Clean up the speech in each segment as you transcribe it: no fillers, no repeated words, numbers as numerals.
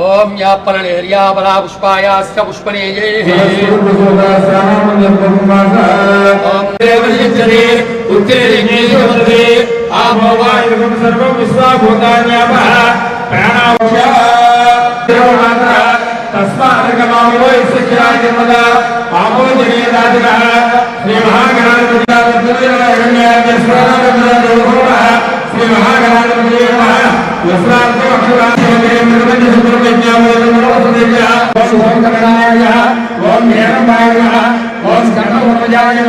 ओम यापनलेर्यापला पुष्पायाश्च पुष्पनेयैः ओम देवयज्ञे उत्तरेयज्ञे आभवायुं सर्वं विश्वाभूतान्यापः प्राणावश्य देवमात्रा तस्मादगमावो इच्छायमदा आमोजनेदादिनः श्री महागणाधिपतिः श्री महागणाधिपति यस्रान्तो अक्षरान्ते निर्वज्य सुप्रज्ञावोदनोपदेशः ओम गणाय ओम हेरमाय ओम कर्णवर्मजाय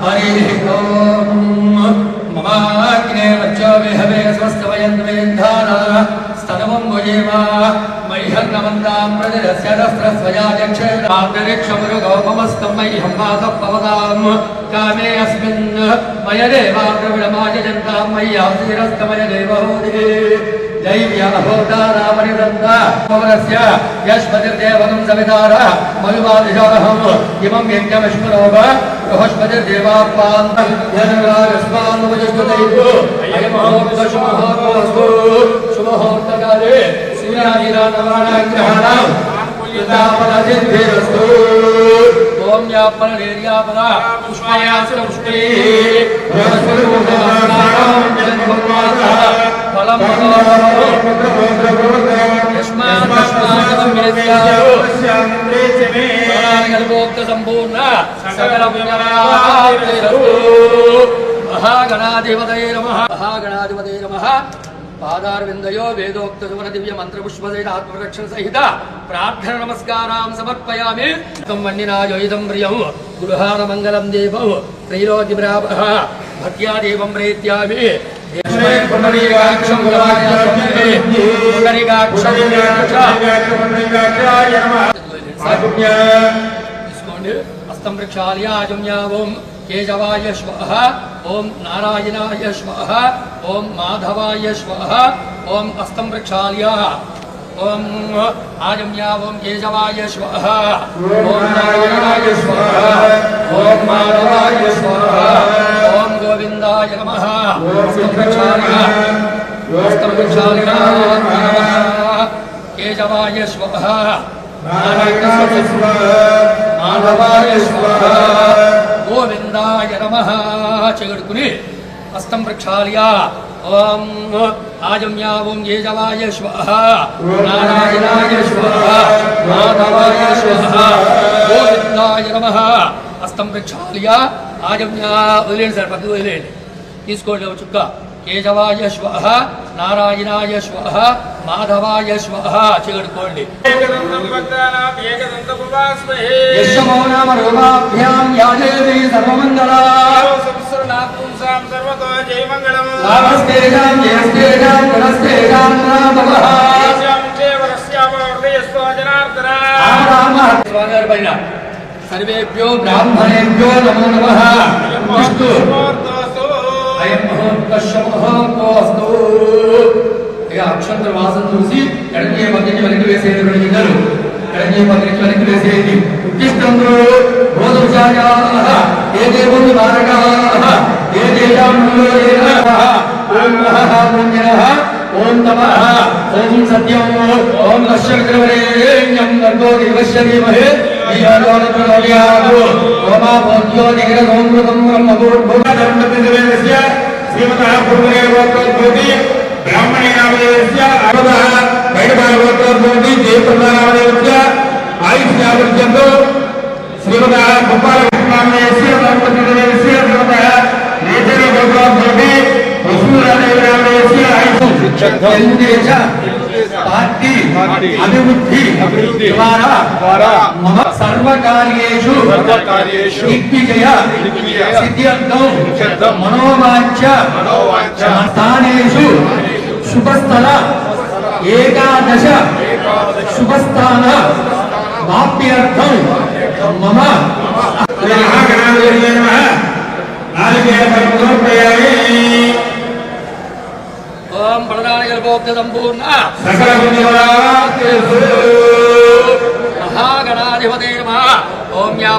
हरि ओम ममाग्ने वच्चवे हवे स्वस्तवयन्द्वेन्धारा स्तनवं भुजेमा मह्यन्नमन्तां प्रतिरस्यदस्त्रस्वयाध्यक्षेणान्तरिक्षमृगोपमस्तं मह्यं मातः पवतां कामे अस्मिन् मयदेवाग्रविडमाजन्तां मय्यासिरस्तमय देवहोदिः दैव्याहोदारामनिरन्ता पवनस्य यश्पतिर्देवनं सवितारः मयुवादिशारहम् इमं यज्ञमश्मनोव बृहस्पतिर्देवापान् यस्मान्नुपजस्वदैवो अयमहोर्तशुभहोर्तोऽस्तु शुभहोर्तकाले सूर्यादिनानाग्रहाणां युतापनसिद्धिरस्तु ओम यापनलेर्यापला पुष्पायाश्च पुष्पैः बृहस्पतिर्देवानां जन्मवासः फलं संपूर्ण सकल महागणाधिपतये नमः महागणाधिपतये नमः पादारविन्दयो वेदोक्त सुमन दिव्य मंत्र पुष्प सहित आत्मरक्षण सहित प्रार्थना नमस्कारां समर्पयामि तं वन्यनायोइदं प्रियं गृहाण मंगलं देवं त्रैलोक्यप्रापः भक्त्या देवं प्रेत्यामि हस्तं प्रक्षाल्य आजम्यावं केशवाय स्वाहा ओम नारायणाय स्वाहा ओम माधवाय स्वाहा ओम हस्तं प्रक्षाल्य ओम आजम्या ओम केशवाय स्वाहा ओम नारायणाय स्वाहा ओम माधवाय स्वाहा ओम गोविंदाय नमः हस्तं प्रक्षाल्य केशवाय स्वाहा नारायणाय स्वाहा माधवाय स्वाहा गोविंदाय नमः चगड़कुनि हस्तं प्रक्षाल्य ओम आजम्या ओम केशवाय स्वाहा नारायणाय स्वाहा माधवाय स्वाहा गोविंदाय नमः हस्तं प्रक्षाल्य आजम्या वदिलेंడి సార్ పక్కకు వదిలేండి తీసుకోండి ఒక చుక్క కేశవాయ స్వాహ నారాయణాయ స్వాహ మాధవాయ స్వాహ చగడుకోండి ఏకదంతం భక్తానాం ఏకదంత పువాస్మహే యశమో నామ రూపాభ్యాం యాదేవి సర్వమంగళా సంసర్ణాత్మం సాం సర్వతో జయమంగళం నమస్తేజాం జయస్తేజాం నమస్తేజాం నమః యాం చేవరస్యామ హృదయస్తో జనార్దన రామ స్వాగర్ పైన सर्वेभ्यो ब्राह्मणेभ्यो नमो नमः विष्णु अयं महोत्तशमहोत्तोस्तु ఇక అక్షంతర వాసన చూసి ఎడగే పక్కకి వెనక్కి వేసేది రెండు గింజలు ఎడగే పక్కకి వెనక్కి వేసేది ఉత్తిష్టంలో భోజనాయాః ఏదే భూమి మారకాః ఏదే యాములో ఏనః ఓం నమః పుణ్యః ఓం తమః ఓం సత్యం ఓం లక్ష్మీగ్రవరేణ్యం నర్గో దేవస్య ధీమహి ధియోయోనప్రచోదయాత్ ఓమా భోజ్యో నిగ్రహోమృతం బ్రహ్మభూర్భువధర్మతిదేవస్య శ్రీమతః పూర్వగోత్రోద్భూతి ब्राह्मणे नामदेवस्य अवदः बैडबालगोत्रोद्भूति जयप्रदानामदेवस्य आयुष्यावर्त्यन्तु श्रीमतः गोपालकृष्णनामदेवस्य ब्रह्मतिदेवस्य श्रीमतः नेत्रगोत्रोद्भूति वसुरादेवनामदेवस्य आयुष्यक्षद्धेश पार्टी अभिवृद्धि द्वारा मम सर्वकार्येषु दिग्विजय सिद्ध्यर्थं मनोवाञ्छ स्थानेषु शुभस्थल एकादश शुभस्थान वाप्यर्थं मम ओम प्रणानिकल्पोक्त संपूर्ण सकल पुण्यवराक्तेषु महागणाधिपते नमः ओम या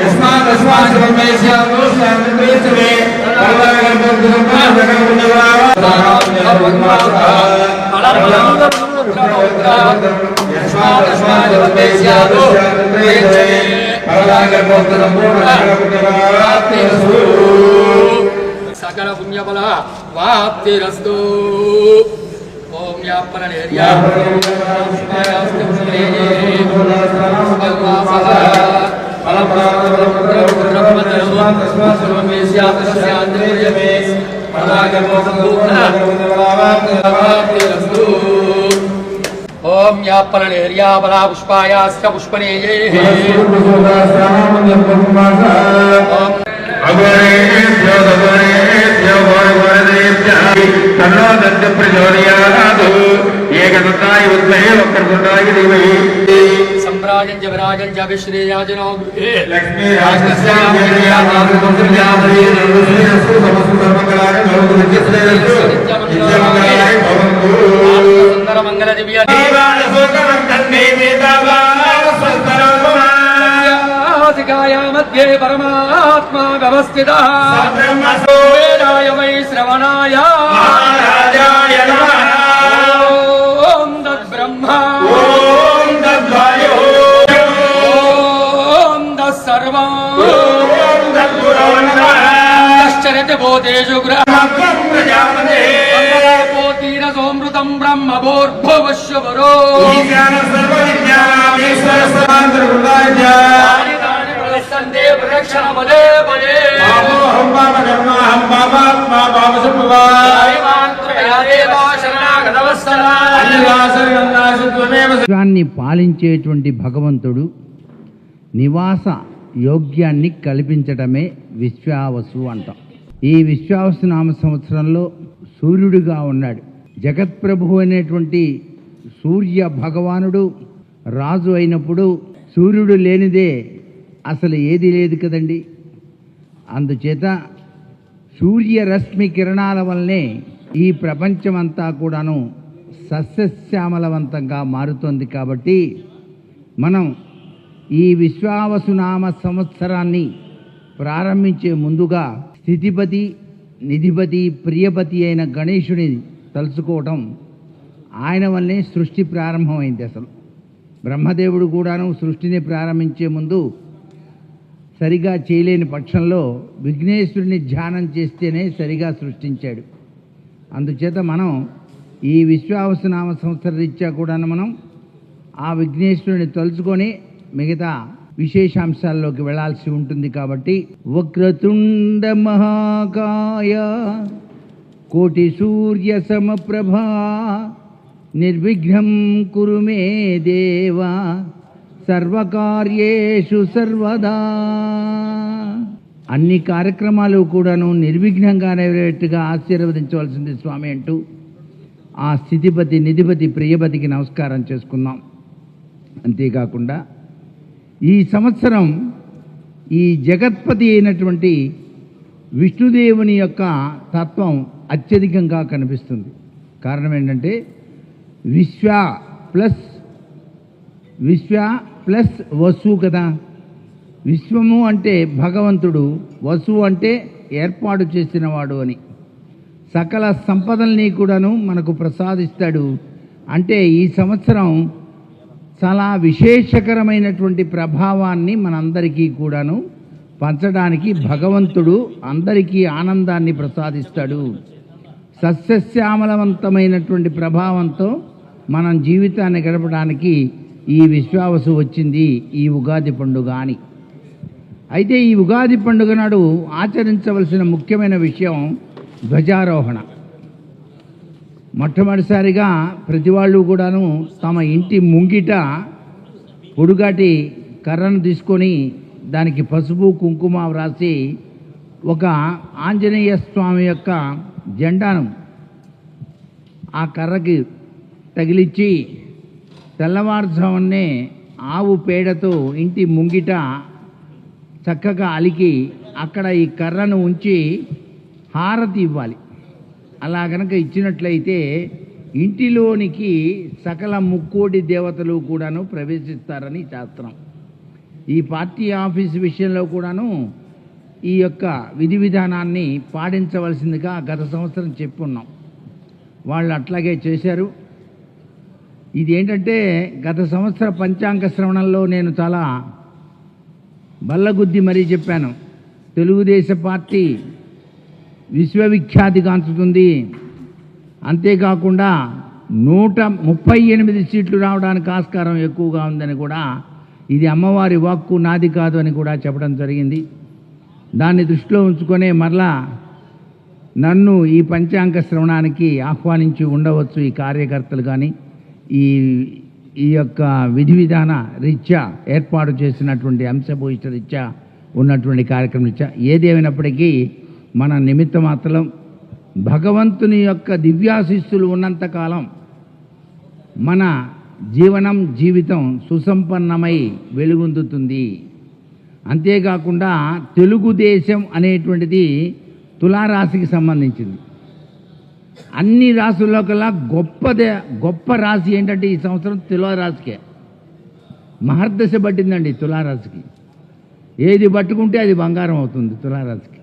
यस्मात् सकल पुण्यफल वाप्तिरस्तु। ओम यापन निर्या ओम यापन निर्या बला पुष्पायाश्च पुष्पनेये सम्राजं च विराजं च विश्रेयाजनो लक्ष्मी सुंदर मंगल दिव्य मध्ये परमात्मा व्यवस्थितः वेदाय वै श्रवणाय महाराजाय नमः। ओम तद्ब्रह्मा ओम तद्वायो ओम तत्सर्वं ओम तद्गुरो नमः। तश्चरति भूतेषु ग्रहं प्रजापते पोतीरसोऽमृतं ब्रह्म भूर्भुवस्सु पुरो ईशान सर्वविद्यानामीश्वर सर्वान्तर्गुणाय విశ్వాన్ని పాలించేటువంటి భగవంతుడు నివాస యోగ్యాన్ని కల్పించటమే విశ్వావసు అంటాం. ఈ విశ్వావసు నామ సంవత్సరంలో సూర్యుడిగా ఉన్నాడు. జగత్ప్రభు అనేటువంటి సూర్య భగవానుడు రాజు అయినప్పుడు సూర్యుడు లేనిదే అసలు ఏది లేదు కదండి. అందుచేత సూర్యరశ్మి కిరణాల వల్లనే ఈ ప్రపంచమంతా కూడాను సస్యశ్యామలవంతంగా మారుతోంది. కాబట్టి మనం ఈ విశ్వావసునామ సంవత్సరాన్ని ప్రారంభించే ముందుగా స్థితిపతి నిధిపతి ప్రియపతి అయిన గణేశుని తలుచుకోవటం, ఆయన వల్లనే సృష్టి ప్రారంభమైంది. అసలు బ్రహ్మదేవుడు కూడాను సృష్టిని ప్రారంభించే ముందు సరిగా చేయలేని పక్షంలో విఘ్నేశ్వరుని ధ్యానం చేస్తేనే సరిగా సృష్టించాడు. అందుచేత మనం ఈ విశ్వావసునామ సంవత్సర రీత్యా కూడా మనం ఆ విఘ్నేశ్వరుని తలుచుకొని మిగతా విశేషాంశాల్లోకి వెళ్లాల్సి ఉంటుంది. కాబట్టి వక్రతుండ మహాకాయ కోటి సూర్య సమప్రభా నిర్విఘ్నం కురు మే దేవా సర్వకార్యేషు సర్వదా. అన్ని కార్యక్రమాలు కూడాను నిర్విఘ్నంగా నెరవేరేట్టుగా ఆశీర్వదించవలసింది స్వామి అంటూ ఆ స్థితిపతి నిధిపతి ప్రియపతికి నమస్కారం చేసుకుందాం. అంతేకాకుండా ఈ సంవత్సరం ఈ జగత్పతి అయినటువంటి విష్ణుదేవుని యొక్క తత్వం అత్యధికంగా కనిపిస్తుంది. కారణం ఏంటంటే విశ్వ ప్లస్ వసు కదా. విశ్వము అంటే భగవంతుడు, వసు అంటే ఏర్పాటు చేసినవాడు అని. సకల సంపదల్ని కూడాను మనకు ప్రసాదిస్తాడు. అంటే ఈ సంవత్సరం చాలా విశేషకరమైనటువంటి ప్రభావాన్ని మనందరికీ కూడాను పంచడానికి భగవంతుడు అందరికీ ఆనందాన్ని ప్రసాదిస్తాడు. సస్యశ్యామలవంతమైనటువంటి ప్రభావంతో మనం జీవితాన్ని గడపడానికి ఈ విశ్వావసు వచ్చింది, ఈ ఉగాది పండుగ అని. అయితే ఈ ఉగాది పండుగ నాడు ఆచరించవలసిన ముఖ్యమైన విషయం ధ్వజారోహణ. మొట్టమొదటిసారిగా ప్రతి వాళ్ళు కూడాను తమ ఇంటి ముంగిట పొడుగాటి కర్రను తీసుకొని దానికి పసుపు కుంకుమ వ్రాసి ఒక ఆంజనేయ స్వామి యొక్క జెండాను ఆ కర్రకి తగిలించి తెల్లవారుజామునే ఆవు పేడతో ఇంటి ముంగిట చక్కగా అలికి అక్కడ ఈ కర్రను ఉంచి హారతి ఇవ్వాలి. అలా గనక ఇచ్చినట్లయితే ఇంటిలోనికి సకల ముక్కోటి దేవతలు కూడాను ప్రవేశిస్తారని శాస్త్రం. ఈ పార్టీ ఆఫీస్ విషయంలో కూడాను ఈ యొక్క విధి విధానాన్ని పాటించవలసిందిగా గత సంవత్సరం చెప్పున్నాం. వాళ్ళు అట్లాగే చేశారు. ఇది ఏంటంటే గత సంవత్సర పంచాంగ శ్రవణంలో నేను చాలా బల్లగుద్ది మరీ చెప్పాను. తెలుగుదేశం పార్టీ విశ్వవిఖ్యాతిగాంచుతుంది, అంతేకాకుండా 138 సీట్లు రావడానికి ఆస్కారం ఎక్కువగా ఉందని కూడా, ఇది అమ్మవారి వాక్కు నాది కాదు అని కూడా చెప్పడం జరిగింది. దాన్ని దృష్టిలో ఉంచుకొనే మరలా నన్ను ఈ పంచాంగ శ్రవణానికి ఆహ్వానించి ఉండవచ్చు ఈ కార్యకర్తలు కానీ, ఈ యొక్క విధి విధాన రీత్యా ఏర్పాటు చేసినటువంటి అంశభూయిష్ట రీత్యా ఉన్నటువంటి కార్యక్రమం రీత్యా ఏదేమైనప్పటికీ మన నిమిత్త మాత్రం భగవంతుని యొక్క దివ్యాశిస్సులు ఉన్నంతకాలం మన జీవితం సుసంపన్నమై వెలుగొందుతుంది. అంతేకాకుండా తెలుగుదేశం అనేటువంటిది తులారాశికి సంబంధించింది. అన్ని రాశుల్లో కల్లా గొప్ప రాశి ఏంటంటే ఈ సంవత్సరం తులారాశికే. మహర్దశ పట్టిందండి తులారాశికి. ఏది పట్టుకుంటే అది బంగారం అవుతుంది తులారాశికి.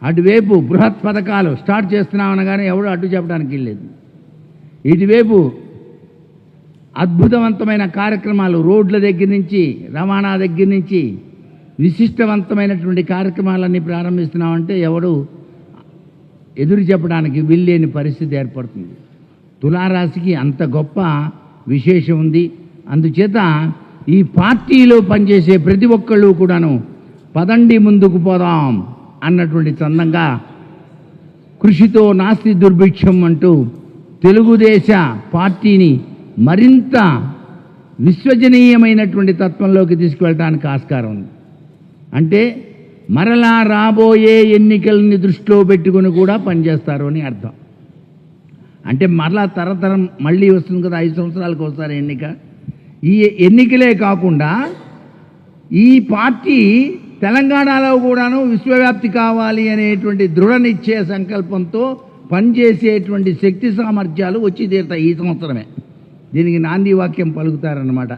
అటువైపు బృహత్ పథకాలు స్టార్ట్ చేస్తున్నామనగానే ఎవడు అడ్డు చెప్పడానికి లేదు. ఇటువైపు అద్భుతవంతమైన కార్యక్రమాలు రోడ్ల దగ్గర నుంచి, రవాణా దగ్గర నుంచి విశిష్టవంతమైనటువంటి కార్యక్రమాలన్నీ ప్రారంభిస్తున్నామంటే ఎవడు ఎదురు చెప్పడానికి వీల్లేని పరిస్థితి ఏర్పడుతుంది. తులారాశికి అంత గొప్ప విశేషం ఉంది. అందుచేత ఈ పార్టీలో పనిచేసే ప్రతి ఒక్కళ్ళు కూడాను పదండి ముందుకు పోదాం అన్నటువంటి చందంగా కృషితో నాస్తి దుర్భిక్షం అంటూ తెలుగుదేశ పార్టీని మరింత విశ్వజనీయమైనటువంటి తత్వంలోకి తీసుకువెళ్ళడానికి ఆస్కారం ఉంది. అంటే మరలా రాబోయే ఎన్నికల్ని దృష్టిలో పెట్టుకుని కూడా పనిచేస్తారు అని అర్థం. అంటే మరలా తరతరం మళ్ళీ వస్తుంది కదా, 5 సంవత్సరాలకు ఒకసారి ఎన్నిక. ఈ ఎన్నికలే కాకుండా ఈ పార్టీ తెలంగాణలో కూడాను విశ్వవ్యాప్తి కావాలి అనేటువంటి దృఢ నిశ్చయ సంకల్పంతో పనిచేసేటువంటి శక్తి సామర్థ్యాలు వచ్చి తీరుతాయి ఈ సంవత్సరమే. దీనికి నాంది వాక్యం పలుకుతారన్నమాట.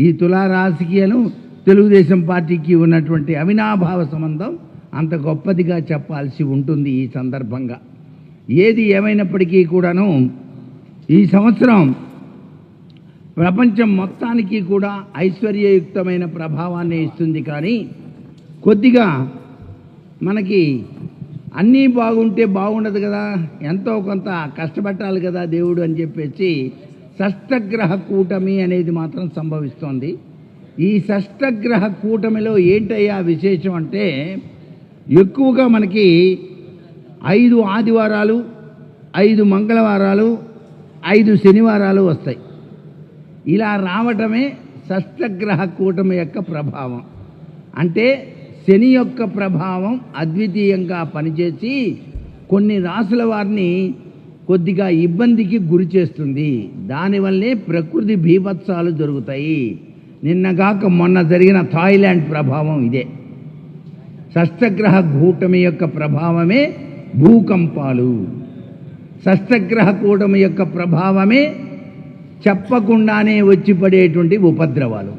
ఈ తులారాశికిను తెలుగుదేశం పార్టీకి ఉన్నటువంటి అవినాభావ సంబంధం అంత గొప్పదిగా చెప్పాల్సి ఉంటుంది ఈ సందర్భంగా. ఏది ఏమైనప్పటికీ కూడాను ఈ సంవత్సరం ప్రపంచం మొత్తానికి కూడా ఐశ్వర్యయుక్తమైన ప్రభావాన్ని ఇస్తుంది. కానీ కొద్దిగా మనకి అన్నీ బాగుంటే బాగుండదు కదా, ఎంతో కొంత కష్టపట్టాలి కదా దేవుడు అని చెప్పేసి షష్టగ్రహ కూటమి అనేది మాత్రం సంభవిస్తోంది. ఈ షష్టగ్రహ కూటమిలో ఏంటయ్యా విశేషం అంటే ఎక్కువగా మనకి 5 ఆదివారాలు, 5 మంగళవారాలు, 5 శనివారాలు వస్తాయి. ఇలా రావటమే షష్టగ్రహ కూటమి యొక్క ప్రభావం. అంటే శని యొక్క ప్రభావం అద్వితీయంగా పనిచేసి కొన్ని రాసుల వారిని కొద్దిగా ఇబ్బందికి గురి చేస్తుంది. దానివల్లే ప్రకృతి బీభత్సాలు జరుగుతాయి. నిన్నగాక మొన్న జరిగిన థాయిలాండ్ ప్రభావం ఇదే. షష్టగ్రహ కూటమి యొక్క ప్రభావమే భూకంపాలు, షష్టగ్రహ కూటమి యొక్క ప్రభావమే చెప్పకుండానే వచ్చి పడేటువంటి ఉపద్రవాలు.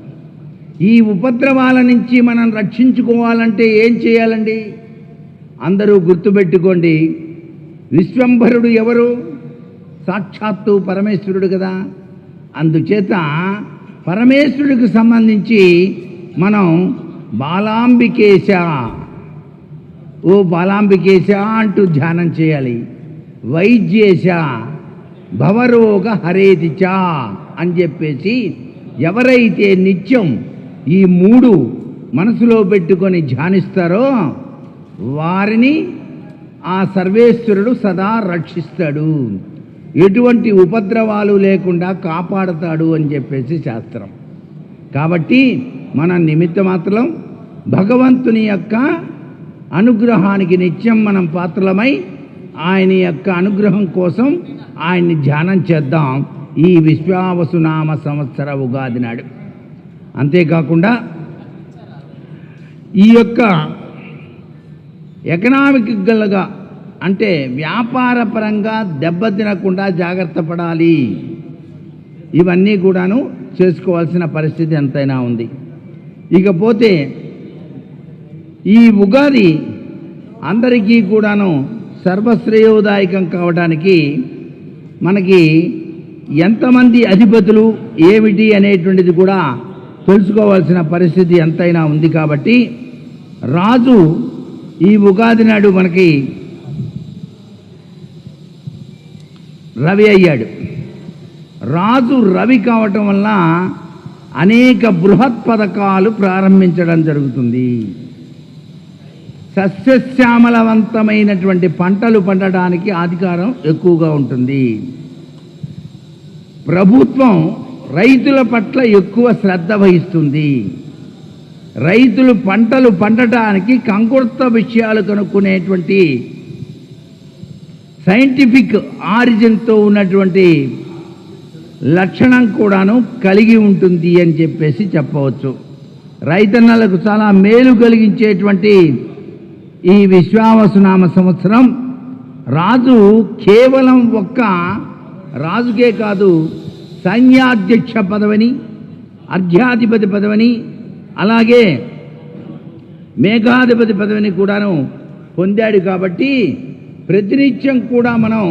ఈ ఉపద్రవాల నుంచి మనం రక్షించుకోవాలంటే ఏం చేయాలండి? అందరూ గుర్తుపెట్టుకోండి, విశ్వంభరుడు ఎవరు? సాక్షాత్తు పరమేశ్వరుడు కదా. అందుచేత పరమేశ్వరుడికి సంబంధించి మనం బాలాంబికేశ, ఓ బాలాంబికేశ అంటూ ధ్యానం చేయాలి. వైద్యేశ భవరోగ హరేతిచ అని చెప్పేసి ఎవరైతే నిత్యం ఈ 3 మనసులో పెట్టుకొని ధ్యానిస్తారో వారిని ఆ సర్వేశ్వరుడు సదా రక్షిస్తాడు, ఎటువంటి ఉపద్రవాలు లేకుండా కాపాడతాడు అని చెప్పేసి శాస్త్రం. కాబట్టి మన నిమిత్త మాత్రం భగవంతుని యొక్క అనుగ్రహానికి నిత్యం మనం పాత్రలమై ఆయన యొక్క అనుగ్రహం కోసం ఆయన్ని ధ్యానం చేద్దాం ఈ విశ్వావసునామ సంవత్సర ఉగాది నాడు. అంతేకాకుండా ఈ యొక్క ఎకనామిక్గా అంటే వ్యాపార పరంగా దెబ్బతినకుండా జాగ్రత్త పడాలి. ఇవన్నీ కూడాను చేసుకోవాల్సిన పరిస్థితి ఎంతైనా ఉంది. ఇకపోతే ఈ ఉగాది అందరికీ కూడాను సర్వశ్రేయోదాయకం కావడానికి మనకి ఎంతమంది అధిపతులు ఏమిటి అనేటువంటిది కూడా తెలుసుకోవాల్సిన పరిస్థితి ఎంతైనా ఉంది. కాబట్టి రాజు ఈ ఉగాది నాడు మనకి రవి అయ్యాడు. రాజు రవి కావటం వల్ల అనేక బృహత్ పథకాలు ప్రారంభించడం జరుగుతుంది. సస్యశ్యామలవంతమైనటువంటి పంటలు పండడానికి అధికారం ఎక్కువగా ఉంటుంది. ప్రభుత్వం రైతుల పట్ల ఎక్కువ శ్రద్ధ వహిస్తుంది. రైతులు పంటలు పండటానికి కంకుర్త విషయాలు కనుక్కునేటువంటి సైంటిఫిక్ ఆరిజిన్తో ఉన్నటువంటి లక్షణం కూడాను కలిగి ఉంటుంది అని చెప్పేసి చెప్పవచ్చు. రైతన్నలకు చాలా మేలు కలిగించేటువంటి ఈ విశ్వావసునామ సంవత్సరం రాజు కేవలం ఒక్క రాజుకే కాదు, సైన్యాధ్యక్ష పదవిని, అర్ఘ్యాధిపతి పదవిని, అలాగే మేఘాధిపతి పదవిని కూడాను పొందాడు. కాబట్టి ప్రతినిత్యం కూడా మనం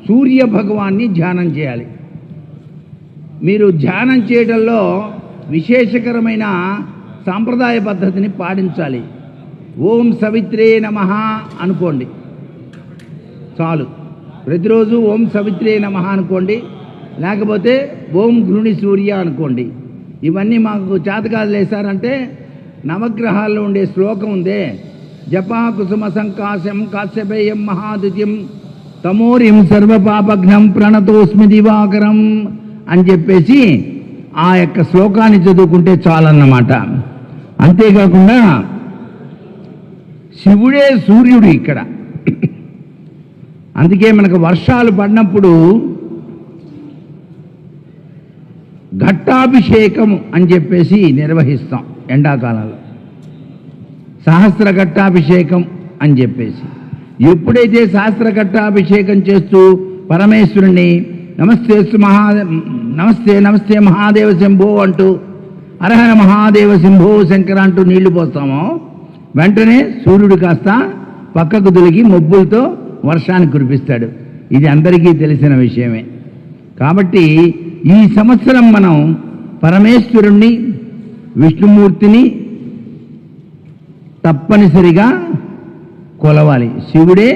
సూర్య భగవాన్ని ధ్యానం చేయాలి. మీరు ధ్యానం చేయడంలో విశేషకరమైన సాంప్రదాయ పద్ధతిని పాటించాలి. ఓం సవిత్రే నమః అనుకోండి చాలు. ప్రతిరోజు ఓం సవిత్రే నమః అనుకోండి, లేకపోతే ఓం గృణి సూర్య అనుకోండి. ఇవన్నీ మాకు చేతకాలు లేసారంటే నవగ్రహాల్లో ఉండే శ్లోకం ఉందే, జపా కుసుమ సంకాశం కాశ్యపేయం మహాదిత్యం తమోరిం సర్వపాపఘ్నం ప్రణతోస్మి దివాకరం అని చెప్పేసి ఆ యొక్క శ్లోకాన్ని చదువుకుంటే చాలన్నమాట. అంతేకాకుండా శివుడే సూర్యుడు ఇక్కడ. అందుకే మనకు వర్షాలు పడినప్పుడు ఘట్టాభిషేకం అని చెప్పేసి నిర్వహిస్తాం. ఎండాకాలంలో సహస్ర ఘట్టాభిషేకం అని చెప్పేసి ఎప్పుడైతే సహస్ర ఘట్టాభిషేకం చేస్తూ పరమేశ్వరుణ్ణి నమస్తే నమస్తే మహాదేవ శంభో అంటూ హరహర మహాదేవ శంభో శంకర అంటూ నీళ్లు పోస్తామో వెంటనే సూర్యుడు కాస్త పక్కకు తొలగి మబ్బులతో వర్షాన్ని కురిపిస్తాడు. ఇది అందరికీ తెలిసిన విషయమే. కాబట్టి ఈ సంవత్సరం మనం పరమేశ్వరుణ్ణి, విష్ణుమూర్తిని తప్పనిసరిగా కొలవాలి. శివుడే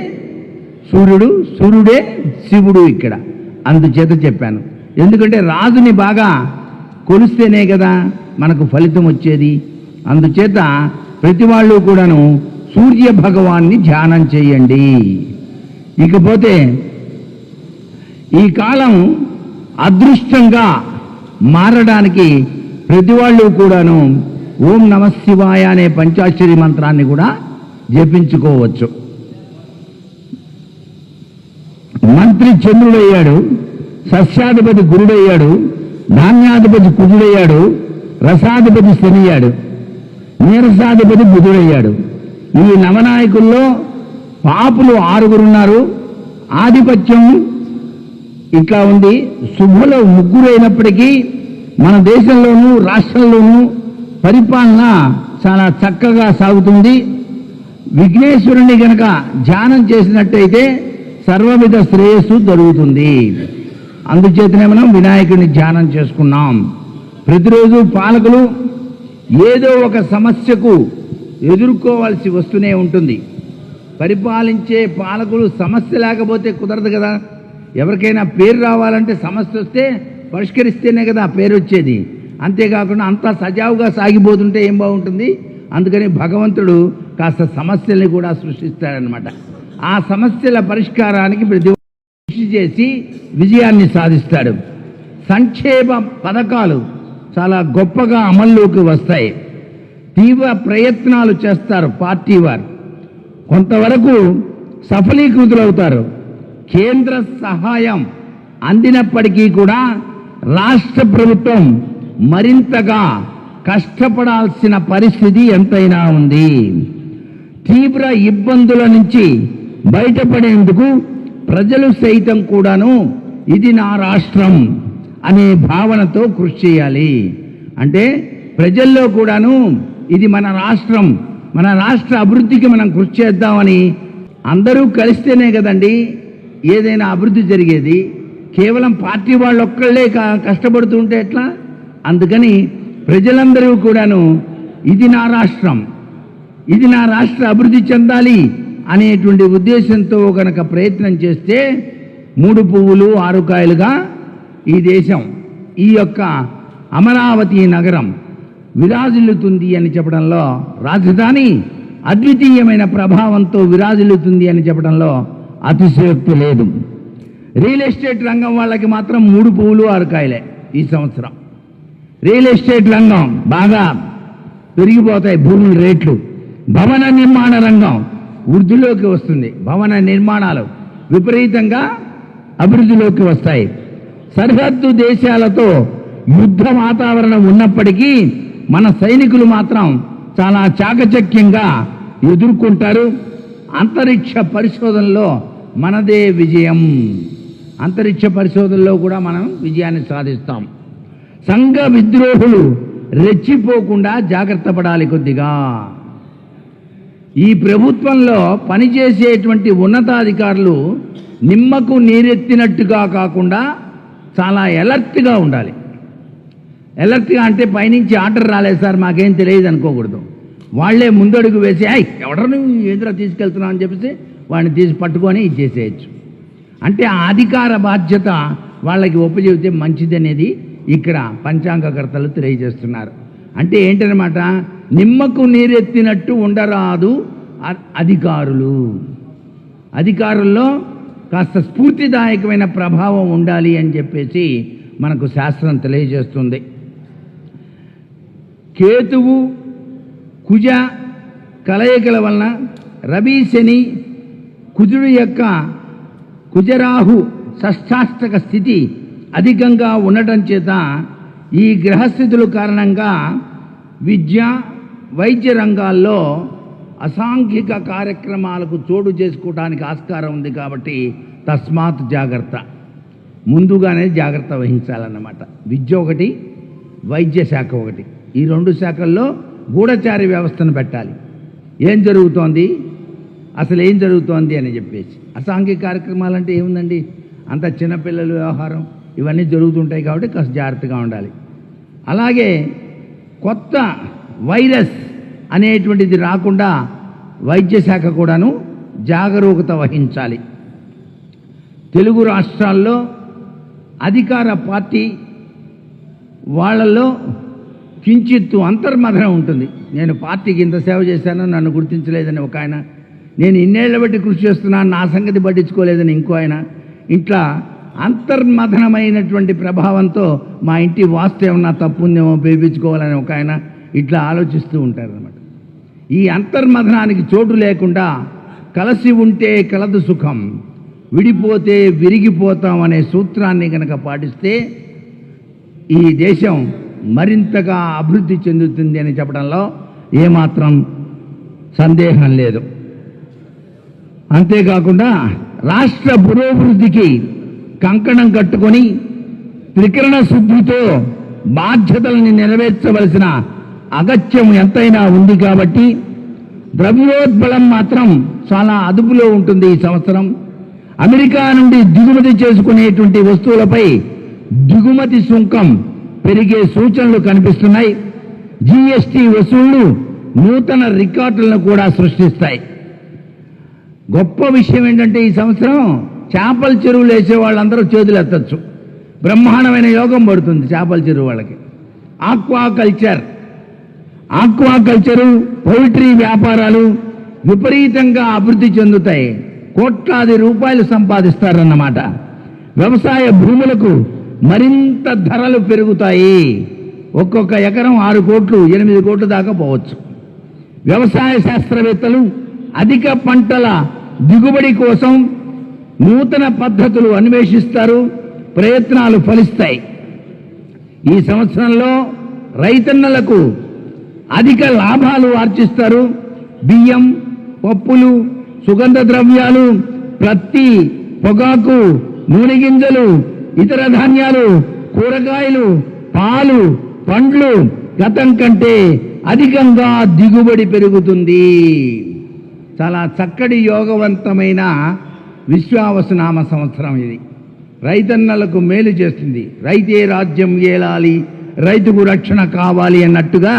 సూర్యుడు, సూర్యుడే శివుడు ఇక్కడ. అందుచేత చెప్పాను. ఎందుకంటే రాజుని బాగా కొలిస్తేనే కదా మనకు ఫలితం వచ్చేది. అందుచేత ప్రతి వాళ్ళు కూడాను సూర్య భగవాన్ని ధ్యానం చేయండి. ఇకపోతే ఈ కాలం అదృష్టంగా మారడానికి ప్రతి వాళ్ళు కూడాను ఓం నమ శివాయ అనే పంచాక్షరి మంత్రాన్ని కూడా జపించుకోవచ్చు. మంత్రి చంద్రుడయ్యాడు, సస్యాధిపతి గురుడయ్యాడు, ధాన్యాధిపతి కుజుడయ్యాడు, రసాధిపతి శనియ్యాడు, నీరసాధిపతి బుధుడయ్యాడు. ఈ నవనాయకుల్లో పాపులు 6 ఉన్నారు. ఆధిపత్యం ఇట్లా ఉంది. శుభులు 3 అయినప్పటికీ మన దేశంలోనూ రాష్ట్రంలోనూ పరిపాలన చాలా చక్కగా సాగుతుంది. విఘ్నేశ్వరుని గనక ధ్యానం చేసినట్టయితే సర్వవిధ శ్రేయస్సు జరుగుతుంది. అందుచేతనే మనం వినాయకుడిని ధ్యానం చేసుకున్నాం. ప్రతిరోజు పాలకులు ఏదో ఒక సమస్యకు ఎదుర్కోవాల్సి వస్తూనే ఉంటుంది. పరిపాలించే పాలకులు సమస్య లేకపోతే కుదరదు కదా. ఎవరికైనా పేరు రావాలంటే సమస్య వస్తే పరిష్కరిస్తేనే కదా పేరు వచ్చేది. అంతేకాకుండా అంతా సజావుగా సాగిపోతుంటే ఏం బాగుంటుంది. అందుకని భగవంతుడు కాస్త సమస్యల్ని కూడా సృష్టిస్తాడనమాట. ఆ సమస్యల పరిష్కారానికి ప్రతి కృషి చేసి విజయాన్ని సాధిస్తాడు. సంక్షేమ పథకాలు చాలా గొప్పగా అమల్లోకి వస్తాయి. తీవ్ర ప్రయత్నాలు చేస్తారు పార్టీ వారు. కొంతవరకు సఫలీకృతులవుతారు. కేంద్ర సహాయం అందినప్పటికీ కూడా రాష్ట్ర ప్రభుత్వం మరింతగా కష్టపడాల్సిన పరిస్థితి ఎంతైనా ఉంది. తీవ్ర ఇబ్బందుల నుంచి బయటపడేందుకు ప్రజలు సైతం కూడాను ఇది నా రాష్ట్రం అనే భావనతో కృషి చేయాలి. అంటే ప్రజల్లో కూడాను ఇది మన రాష్ట్రం, మన రాష్ట్ర అభివృద్ధికి మనం కృషి చేద్దామని అందరూ కలిస్తేనే కదండి ఏదైనా అభివృద్ధి జరిగేది. కేవలం పార్టీ వాళ్ళు ఒక్కళ్ళే కష్టపడుతూ ఉంటే ఎట్లా? అందుకని ప్రజలందరూ కూడాను ఇది నా రాష్ట్రం, ఇది నా రాష్ట్ర అభివృద్ధి చెందాలి అనేటువంటి ఉద్దేశంతో కనుక ప్రయత్నం చేస్తే 3 పువ్వులు 6 కాయలుగా ఈ దేశం, ఈ యొక్క అమరావతి నగరం విరాజిల్లుతుంది అని చెప్పడంలో, రాజధాని అద్వితీయమైన ప్రభావంతో విరాజిల్లుతుంది అని చెప్పడంలో అతిశయోక్తి లేదు. రియల్ ఎస్టేట్ రంగం వాళ్ళకి మాత్రం 3 పువ్వులు 6 కాయలే ఈ సంవత్సరం. రియల్ ఎస్టేట్ రంగం బాగా పెరిగిపోతాయి భూముల రేట్లు. భవన నిర్మాణ రంగం వృద్ధిలోకి వస్తుంది. భవన నిర్మాణాలు విపరీతంగా అభివృద్ధిలోకి వస్తాయి. సరిహద్దు దేశాలతో యుద్ధ వాతావరణం ఉన్నప్పటికీ మన సైనికులు మాత్రం చాలా చాకచక్యంగా ఎదుర్కొంటారు. అంతరిక్ష పరిశోధనలో మనదే విజయం. అంతరిక్ష పరిశోధనలో కూడా మనం విజయాన్ని సాధిస్తాం. సంఘ విద్రోహులు రెచ్చిపోకుండా జాగ్రత్త పడాలి కొద్దిగా. ఈ ప్రభుత్వంలో పనిచేసేటువంటి ఉన్నతాధికారులు నిమ్మకు నీరెత్తినట్టుగా కాకుండా చాలా ఎలర్ట్గా ఉండాలి. ఎలర్ట్గా అంటే పైనుంచి ఆర్డర్ రాలేదు సార్ మాకేం తెలియదు అనుకోకూడదు. వాళ్లే ముందడుగు వేసి ఎవడరు నువ్వు ఎదురా తీసుకెళ్తున్నావు అని చెప్పేసి వాడిని తీసి పట్టుకొని ఇచ్చేసేయచ్చు. అంటే ఆ అధికార బాధ్యత వాళ్ళకి ఒప్పచెబితే మంచిదనేది ఇక్కడ పంచాంగకర్తలు తెలియజేస్తున్నారు. అంటే ఏంటనమాట, నిమ్మకు నీరెత్తినట్టు ఉండరాదు అధికారులు. అధికారుల్లో కాస్త స్ఫూర్తిదాయకమైన ప్రభావం ఉండాలి అని చెప్పేసి మనకు శాస్త్రం తెలియజేస్తుంది. కేతువు కుజ కలయికల వలన రవి శని కుజుడు యొక్క కుజరాహు షష్ఠాష్టక స్థితి అధికంగా ఉండటం చేత ఈ గ్రహస్థితుల కారణంగా విద్య వైద్య రంగాల్లో అసాంఘిక కార్యక్రమాలకు చోటు చేసుకోవడానికి ఆస్కారం ఉంది. కాబట్టి తస్మాత్ జాగ్రత్త, ముందుగానే జాగ్రత్త వహించాలన్నమాట. విద్య ఒకటి, వైద్య శాఖ ఒకటి. ఈ 2 శాఖల్లో గూఢచారి వ్యవస్థను పెట్టాలి. ఏం జరుగుతోంది, అసలు ఏం జరుగుతోంది అని చెప్పేసి. అసాంఘిక కార్యక్రమాలు అంటే ఏముందండి, అంత చిన్నపిల్లల వ్యవహారం ఇవన్నీ జరుగుతుంటాయి. కాబట్టి కాస్త జాగ్రత్తగా ఉండాలి. అలాగే కొత్త వైరస్ అనేటువంటిది రాకుండా వైద్య శాఖ కూడాను జాగరూకత వహించాలి. తెలుగు రాష్ట్రాల్లో అధికార పార్టీ వాళ్ళల్లో కించిత్తు అంతర్మథనం ఉంటుంది. నేను పార్టీకి ఇంత సేవ చేశాను, నన్ను గుర్తించలేదని ఒక ఆయన, నేను ఇన్నేళ్ల బట్టి కృషి చేస్తున్నాను, నా సంగతి పట్టించుకోలేదని ఇంకో ఆయన. ఇట్లా అంతర్మథనమైనటువంటి ప్రభావంతో మా ఇంటి వాస్తు ఏమన్నా తప్పు ఉందేమో పేపించుకోవాలని ఒక ఆయన ఇట్లా ఆలోచిస్తూ ఉంటారన్నమాట. ఈ అంతర్మథనానికి చోటు లేకుండా కలిసి ఉంటే కలదు సుఖం, విడిపోతే విరిగిపోతాం అనే సూత్రాన్ని కనుక పాటిస్తే ఈ దేశం మరింతగా అభివృద్ధి చెందుతుంది అని చెప్పడంలో ఏమాత్రం సందేహం లేదు. అంతేకాకుండా రాష్ట్ర పురోభివృద్ధికి కంకణం కట్టుకొని త్రికరణ శుద్ధితో బాధ్యతల్ని నెరవేర్చవలసిన అగత్యం ఎంతైనా ఉంది. కాబట్టి ద్రవ్యోద్బలం మాత్రం చాలా అదుపులో ఉంటుంది. ఈ సంవత్సరం అమెరికా నుండి దిగుమతి చేసుకునేటువంటి వస్తువులపై దిగుమతి సుంకం పెరిగే సూచనలు కనిపిస్తున్నాయి. జీఎస్టీ వసూళ్లు నూతన రికార్డులను కూడా సృష్టిస్తాయి. గొప్ప విషయం ఏంటంటే ఈ సంవత్సరం చేపల చెరువులు వేసే వాళ్ళందరూ చేతులు ఎత్తచ్చు. బ్రహ్మాండమైన యోగం పడుతుంది చేపల చెరువు వాళ్ళకి. ఆక్వాకల్చరు పౌల్ట్రీ వ్యాపారాలు విపరీతంగా అభివృద్ధి చెందుతాయి. కోట్లాది రూపాయలు సంపాదిస్తారన్నమాట. వ్యవసాయ భూములకు మరింత ధరలు పెరుగుతాయి. ఒక్కొక్క ఎకరం 6 కోట్లు 8 కోట్ల దాకా పోవచ్చు. వ్యవసాయ శాస్త్రవేత్తలు అధిక పంటల దిగుబడి కోసం నూతన పద్ధతులు అన్వేషిస్తారు. ప్రయత్నాలు ఫలిస్తాయి. ఈ సంవత్సరంలో రైతన్నలకు అధిక లాభాలు ఆర్జిస్తారు. బియ్యం, పప్పులు, సుగంధ ద్రవ్యాలు, ప్రత్తి, పొగాకు, నూనె గింజలు, ఇతర ధాన్యాలు, కూరగాయలు, పాలు, పండ్లు గతం కంటే అధికంగా దిగుబడి పెరుగుతుంది. చాలా చక్కటి యోగవంతమైన విశ్వావసునామ సంవత్సరం ఇది. రైతన్నలకు మేలు చేస్తుంది. రైతే రాజ్యం ఏలాలి, రైతుకు రక్షణ కావాలి అన్నట్టుగా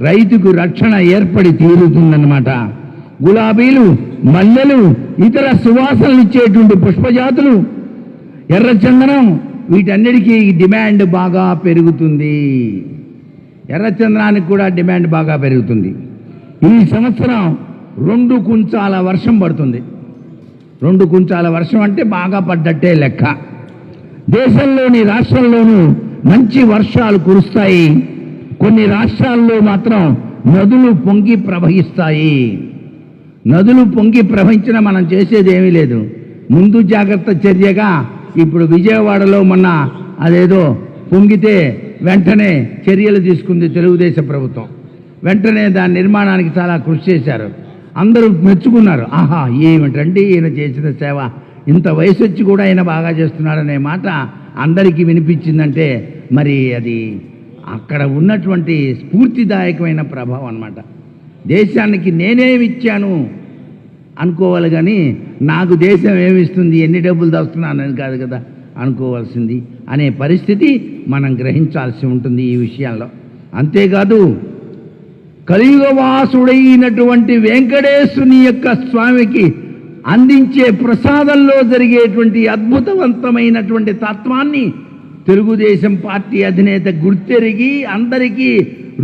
రైతుకు రక్షణ ఏర్పడి తీరుతుందన్నమాట. గులాబీలు, మల్లెలు, ఇతర సువాసనలు ఇచ్చేటువంటి పుష్పజాతులు, ఎర్రచందనం, వీటన్నిటికీ డిమాండ్ బాగా పెరుగుతుంది. ఎర్రచందనానికి కూడా డిమాండ్ బాగా పెరుగుతుంది. ఈ సంవత్సరం 2 కుంచాల వర్షం పడుతుంది. 2 కుంచాల వర్షం అంటే బాగా పడ్డట్టే లెక్క. దేశంలోని రాష్ట్రాల్లోనూ మంచి వర్షాలు కురుస్తాయి. కొన్ని రాష్ట్రాల్లో మాత్రం నదులు పొంగి ప్రవహిస్తాయి. నదులు పొంగి ప్రవహించిన మనం చేసేది ఏమీ లేదు. ముందు జాగ్రత్త చర్యగా ఇప్పుడు విజయవాడలో మొన్న అదేదో పొంగితే వెంటనే చర్యలు తీసుకుంది తెలుగుదేశం ప్రభుత్వం. వెంటనే దాని నిర్మాణానికి చాలా కృషి చేశారు. అందరూ మెచ్చుకున్నారు. ఆహా, ఏమిటండి ఈయన చేసిన సేవ, ఇంత వయసు వచ్చి కూడా ఆయన బాగా చేస్తున్నాడనే మాట అందరికీ వినిపించిందంటే మరి అది అక్కడ ఉన్నటువంటి స్ఫూర్తిదాయకమైన ప్రభావం అన్నమాట. దేశానికి నేనేమిచ్చాను అనుకోవాలి కానీ నాకు దేశం ఏమిస్తుంది, ఎన్ని డబ్బులు దాస్తున్నానని కాదు కదా అనుకోవాల్సింది అనే పరిస్థితి మనం గ్రహించాల్సి ఉంటుంది ఈ విషయాల్లో. అంతేకాదు కలియుగవాసుడైనటువంటి వెంకటేశ్వరుని యొక్క స్వామికి అందించే ప్రసాదంలో జరిగేటువంటి అద్భుతవంతమైనటువంటి తత్వాన్ని తెలుగుదేశం పార్టీ అధినేత గుర్తెరిగి అందరికీ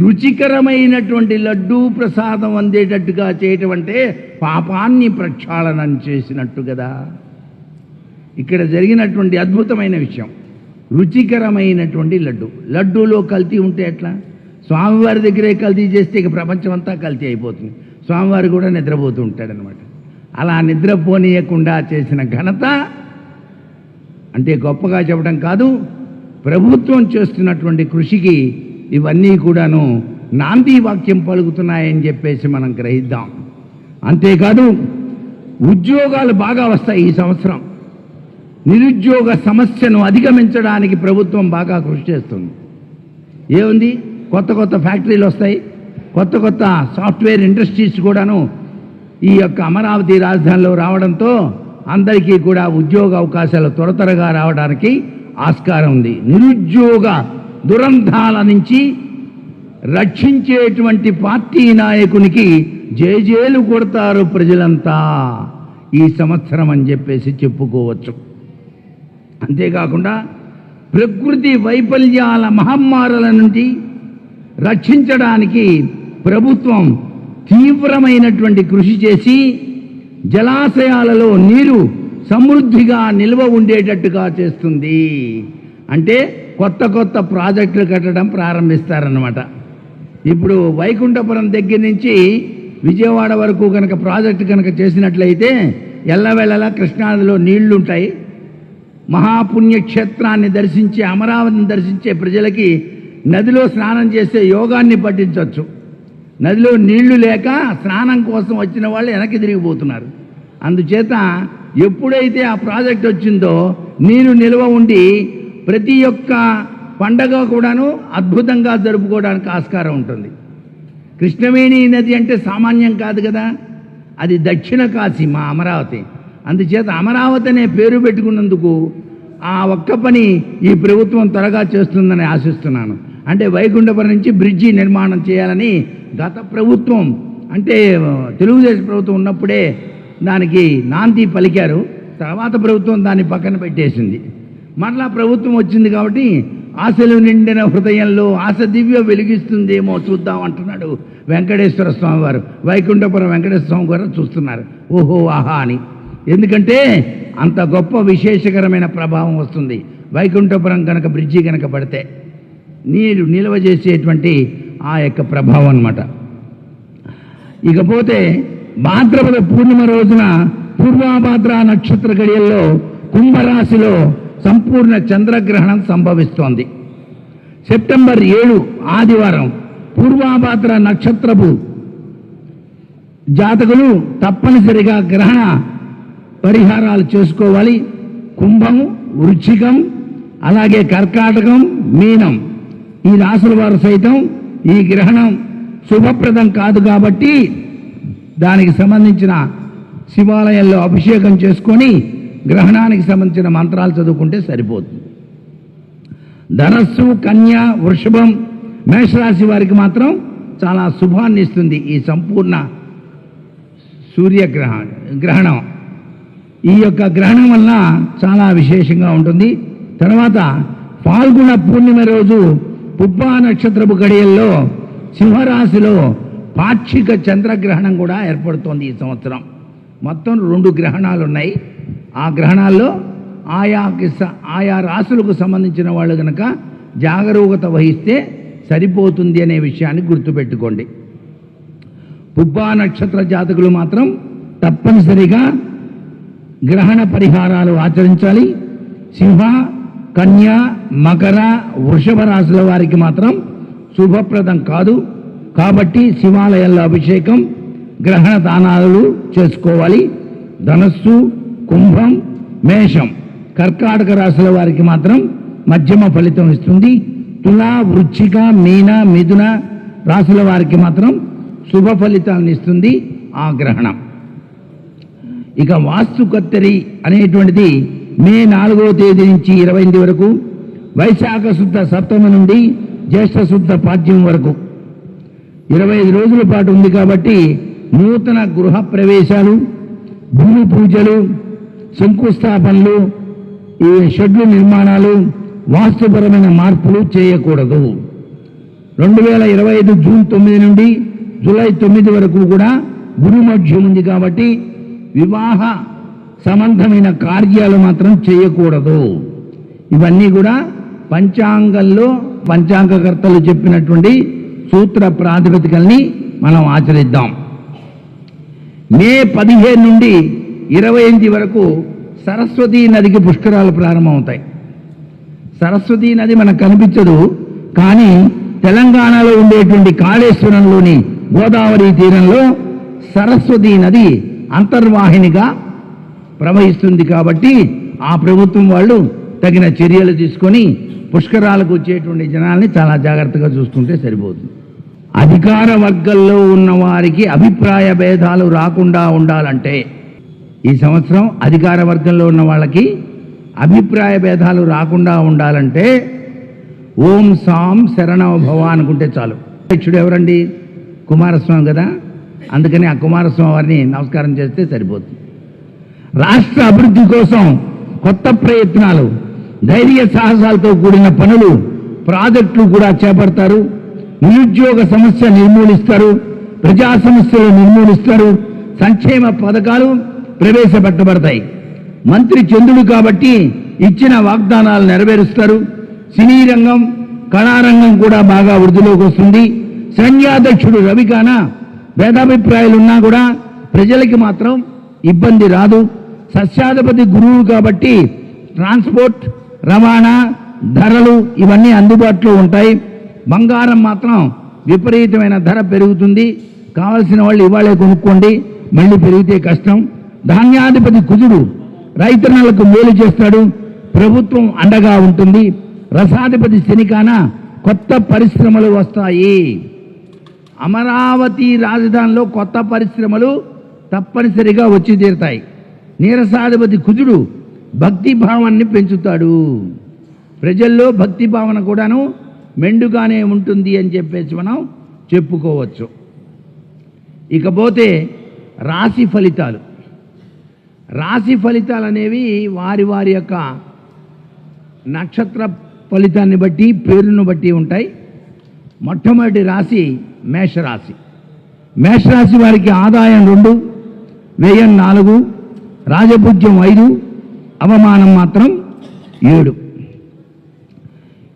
రుచికరమైనటువంటి లడ్డూ ప్రసాదం అందేటట్టుగా చేయటం అంటే పాపాన్ని ప్రక్షాళనం చేసినట్టు కదా. ఇక్కడ జరిగినటువంటి అద్భుతమైన విషయం రుచికరమైనటువంటి లడ్డు. లడ్డూలో కల్తీ ఉంటే ఎట్లా? స్వామివారి దగ్గరే కల్తీ చేస్తే ఇక ప్రపంచం అంతా కల్తీ అయిపోతుంది. స్వామివారు కూడా నిద్రపోతూ ఉంటాడనమాట. అలా నిద్రపోనీయకుండా చేసిన ఘనత అంటే గొప్పగా చెప్పడం కాదు, ప్రభుత్వం చేస్తున్నటువంటి కృషికి ఇవన్నీ కూడాను నాంది వాక్యం పలుకుతున్నాయని చెప్పేసి మనం గ్రహిద్దాం. అంతేకాదు ఉద్యోగాలు బాగా వస్తాయి ఈ సంవత్సరం. నిరుద్యోగ సమస్యను అధిగమించడానికి ప్రభుత్వం బాగా కృషి చేస్తుంది. ఏముంది, కొత్త కొత్త ఫ్యాక్టరీలు వస్తాయి, కొత్త కొత్త సాఫ్ట్వేర్ ఇండస్ట్రీస్ కూడాను ఈ యొక్క అమరావతి రాజధానిలో రావడంతో అందరికీ కూడా ఉద్యోగ అవకాశాలు త్వరగా రావడానికి ఆస్కారం ఉంది. నిరుద్యోగ దురంధాల నుంచి రక్షించేటువంటి పార్టీ నాయకునికి జేజేలు కొడతారు ప్రజలంతా ఈ సంవత్సరం అని చెప్పేసి చెప్పుకోవచ్చు. అంతేకాకుండా ప్రకృతి వైఫల్యాల మహమ్మారుల నుండి రక్షించడానికి ప్రభుత్వం తీవ్రమైనటువంటి కృషి చేసి జలాశయాలలో నీరు సమృద్ధిగా నిల్వ ఉండేటట్టుగా చేస్తుంది. అంటే కొత్త కొత్త ప్రాజెక్టులు కట్టడం ప్రారంభిస్తారన్నమాట. ఇప్పుడు వైకుంఠపురం దగ్గర నుంచి విజయవాడ వరకు కనుక ప్రాజెక్టు కనుక చేసినట్లయితే ఎల్లవేళలా కృష్ణానదిలో నీళ్లుంటాయి. మహాపుణ్యక్షేత్రాన్ని దర్శించే, అమరావతిని దర్శించే ప్రజలకి నదిలో స్నానం చేసే యోగాన్ని పట్టించవచ్చు. నదిలో నీళ్లు లేక స్నానం కోసం వచ్చిన వాళ్ళు వెనక్కి తిరిగిపోతున్నారు. అందుచేత ఎప్పుడైతే ఆ ప్రాజెక్ట్ వచ్చిందో నీరు నిల్వ ఉండి ప్రతి ఒక్క పండగ కూడాను అద్భుతంగా జరుపుకోవడానికి ఆస్కారం ఉంటుంది. కృష్ణవేణి నది అంటే సామాన్యం కాదు కదా, అది దక్షిణ కాశీ మా అమరావతి. అందుచేత అమరావతి అనే పేరు పెట్టుకున్నందుకు ఆ ఒక్క పని ఈ ప్రభుత్వం త్వరగా చేస్తుందని ఆశిస్తున్నాను. అంటే వైకుంఠపురం నుంచి బ్రిడ్జి నిర్మాణం చేయాలని గత ప్రభుత్వం అంటే తెలుగుదేశం ప్రభుత్వం ఉన్నప్పుడే దానికి నాంది పలికారు. తర్వాత ప్రభుత్వం దాన్ని పక్కన పెట్టేసింది. మరలా ప్రభుత్వం వచ్చింది కాబట్టి ఆశలు నిండిన హృదయంలో ఆశ దివ్య వెలిగిస్తుందేమో చూద్దాం అంటున్నాడు వెంకటేశ్వర స్వామి వారు. వైకుంఠపురం వెంకటేశ్వర స్వామి గారు చూస్తున్నారు ఓహో ఆహా అని. ఎందుకంటే అంత గొప్ప విశేషకరమైన ప్రభావం వస్తుంది వైకుంఠపురం కనుక బ్రిడ్జి కనుక పడితే, నీరు నిల్వ చేసేటువంటి ఆ యొక్క ప్రభావం అన్నమాట. ఇకపోతే భాద్రపద పూర్ణిమ రోజున పూర్వాభాద్ర నక్షత్ర గడియల్లో కుంభరాశిలో సంపూర్ణ చంద్రగ్రహణం సంభవిస్తోంది. సెప్టెంబర్ 7 ఆదివారం పూర్వాభాద్ర నక్షత్రపు జాతకులు తప్పనిసరిగా గ్రహణ పరిహారాలు చేసుకోవాలి. కుంభం, వృశ్చికం, అలాగే కర్కాటకం, మీనం ఈ రాశుల వారు సైతం ఈ గ్రహణం శుభప్రదం కాదు కాబట్టి దానికి సంబంధించిన శివాలయంలో అభిషేకం చేసుకొని గ్రహణానికి సంబంధించిన మంత్రాలు చదువుకుంటే సరిపోతుంది. ధనస్సు, కన్య, వృషభం, మేషరాశి వారికి మాత్రం చాలా శుభాన్ని ఇస్తుంది ఈ సంపూర్ణ గ్రహణం. ఈ యొక్క గ్రహణం వల్ల చాలా విశేషంగా ఉంటుంది. తర్వాత ఫాల్గుణ పూర్ణిమ రోజు పుబ్బా నక్షత్రపు గడియల్లో సింహరాశిలో పాక్షిక చంద్రగ్రహణం కూడా ఏర్పడుతోంది ఈ సంవత్సరం. మొత్తం 2 గ్రహణాలు ఉన్నాయి. ఆ గ్రహణాల్లో ఆయా రాశులకు సంబంధించిన వాళ్ళు కనుక జాగరూకత వహిస్తే సరిపోతుంది అనే విషయాన్ని గుర్తుపెట్టుకోండి. పుబ్బా నక్షత్ర జాతకులు మాత్రం తప్పనిసరిగా గ్రహణ పరిహారాలు ఆచరించాలి. సింహ, కన్య, మకర, వృషభ రాశుల వారికి మాత్రం శుభప్రదం కాదు. కాబట్టి శివాలయాల్లో అభిషేకం, గ్రహణ దానాలు చేసుకోవాలి. ధనస్సు, కుంభం, మేషం, కర్కాటక రాశుల వారికి మాత్రం మధ్యమ ఫలితం ఇస్తుంది. తుల, వృశ్చిక, మీన, మిథున రాశుల వారికి మాత్రం శుభ ఫలితాలను ఇస్తుంది ఆ గ్రహణం. ఇక వాస్తు కత్తెరి అనేటువంటిది మే 4వ తేదీ నుంచి 28 వరకు, వైశాఖ శుద్ధ సప్తమి నుండి జ్యేష్ఠ శుద్ధ పాడ్యం వరకు 25 రోజుల పాటు ఉంది. కాబట్టి నూతన గృహ ప్రవేశాలు, భూమి పూజలు, శంకుస్థాపనలు, ఈ షెడ్లు నిర్మాణాలు, వాస్తుపరమైన మార్పులు చేయకూడదు. 2025 జూన్ 9 నుండి జూలై 9 వరకు కూడా గురుమధ్యం ఉంది. కాబట్టి వివాహ సంబంధమైన కార్యాలు మాత్రం చేయకూడదు. ఇవన్నీ కూడా పంచాంగంలో పంచాంగకర్తలు చెప్పినటువంటి సూత్ర ప్రాతిపదికల్ని మనం ఆచరిద్దాం. మే 15 నుండి 28 వరకు సరస్వతీ నదికి పుష్కరాలు ప్రారంభమవుతాయి. సరస్వతీ నది మనకు కనిపించదు, కానీ తెలంగాణలో ఉండేటువంటి కాళేశ్వరంలోని గోదావరి తీరంలో సరస్వతీ నది అంతర్వాహినిగా ప్రవహిస్తుంది. కాబట్టి ఆ ప్రభుత్వం వాళ్ళు తగిన చర్యలు తీసుకొని పుష్కరాలకు వచ్చేటువంటి జనాల్ని చాలా జాగ్రత్తగా చూసుకుంటే సరిపోతుంది. అధికార వర్గంలో ఉన్న వారికి అభిప్రాయ భేదాలు రాకుండా ఉండాలంటే, ఈ సంవత్సరం అధికార వర్గంలో ఉన్న వాళ్ళకి అభిప్రాయ భేదాలు రాకుండా ఉండాలంటే ఓం సాం శరణవ భవ అనుకుంటే చాలు. అధ్యక్షుడు ఎవరండి? కుమారస్వామి కదా. అందుకని ఆ కుమారస్వామి వారిని నమస్కారం చేస్తే సరిపోతుంది. రాష్ట్ర అభివృద్ధి కోసం కొత్త ప్రయత్నాలు, ధైర్య సాహసాలతో కూడిన పనులు, ప్రాజెక్టులు కూడా చేపడతారు. నిరుద్యోగ సమస్య నిర్మూలిస్తారు, ప్రజా సమస్యలు నిర్మూలిస్తారు, సంక్షేమ పథకాలు ప్రవేశపెట్టబడతాయి. మంత్రి చంద్రుడు కాబట్టి ఇచ్చిన వాగ్దానాలు నెరవేరుస్తారు. సినీ రంగం, కళారంగం కూడా బాగా వృద్ధిలోకి వస్తుంది. సైన్యాధ్యక్షుడు రవికాన భేదాభిప్రాయాలున్నా కూడా ప్రజలకి మాత్రం ఇబ్బంది రాదు. సస్యాధిపతి గురువు కాబట్టి ట్రాన్స్పోర్ట్, రవాణా, ధరలు ఇవన్నీ అందుబాటులో ఉంటాయి. బంగారం మాత్రం విపరీతమైన ధర పెరుగుతుంది. కావలసిన వాళ్ళు ఇవాళే కొనుక్కోండి, మళ్ళీ పెరిగితే కష్టం. ధాన్యాధిపతి కుజుడు రైతన్నలకు మేలు చేస్తాడు, ప్రభుత్వం అండగా ఉంటుంది. రసాధిపతి శనికాన కొత్త పరిశ్రమలు వస్తాయి. అమరావతి రాజధానిలో కొత్త పరిశ్రమలు తప్పనిసరిగా వచ్చి తీరుతాయి. నీరసాధిపతి కుజుడు భక్తి భావాన్ని పెంచుతాడు. ప్రజల్లో భక్తి భావన కూడాను మెండుగానే ఉంటుంది అని చెప్పేసి మనం చెప్పుకోవచ్చు. ఇకపోతే రాశి ఫలితాలు. రాశి ఫలితాలు అనేవి వారి వారి యొక్క నక్షత్ర ఫలితాన్ని బట్టి, పేరును బట్టి ఉంటాయి. మొట్టమొదటి రాశి మేషరాశి. మేషరాశి వారికి ఆదాయం 2, వ్యయం 4, రాజపూజ్యం 5, అవమానం మాత్రం 7.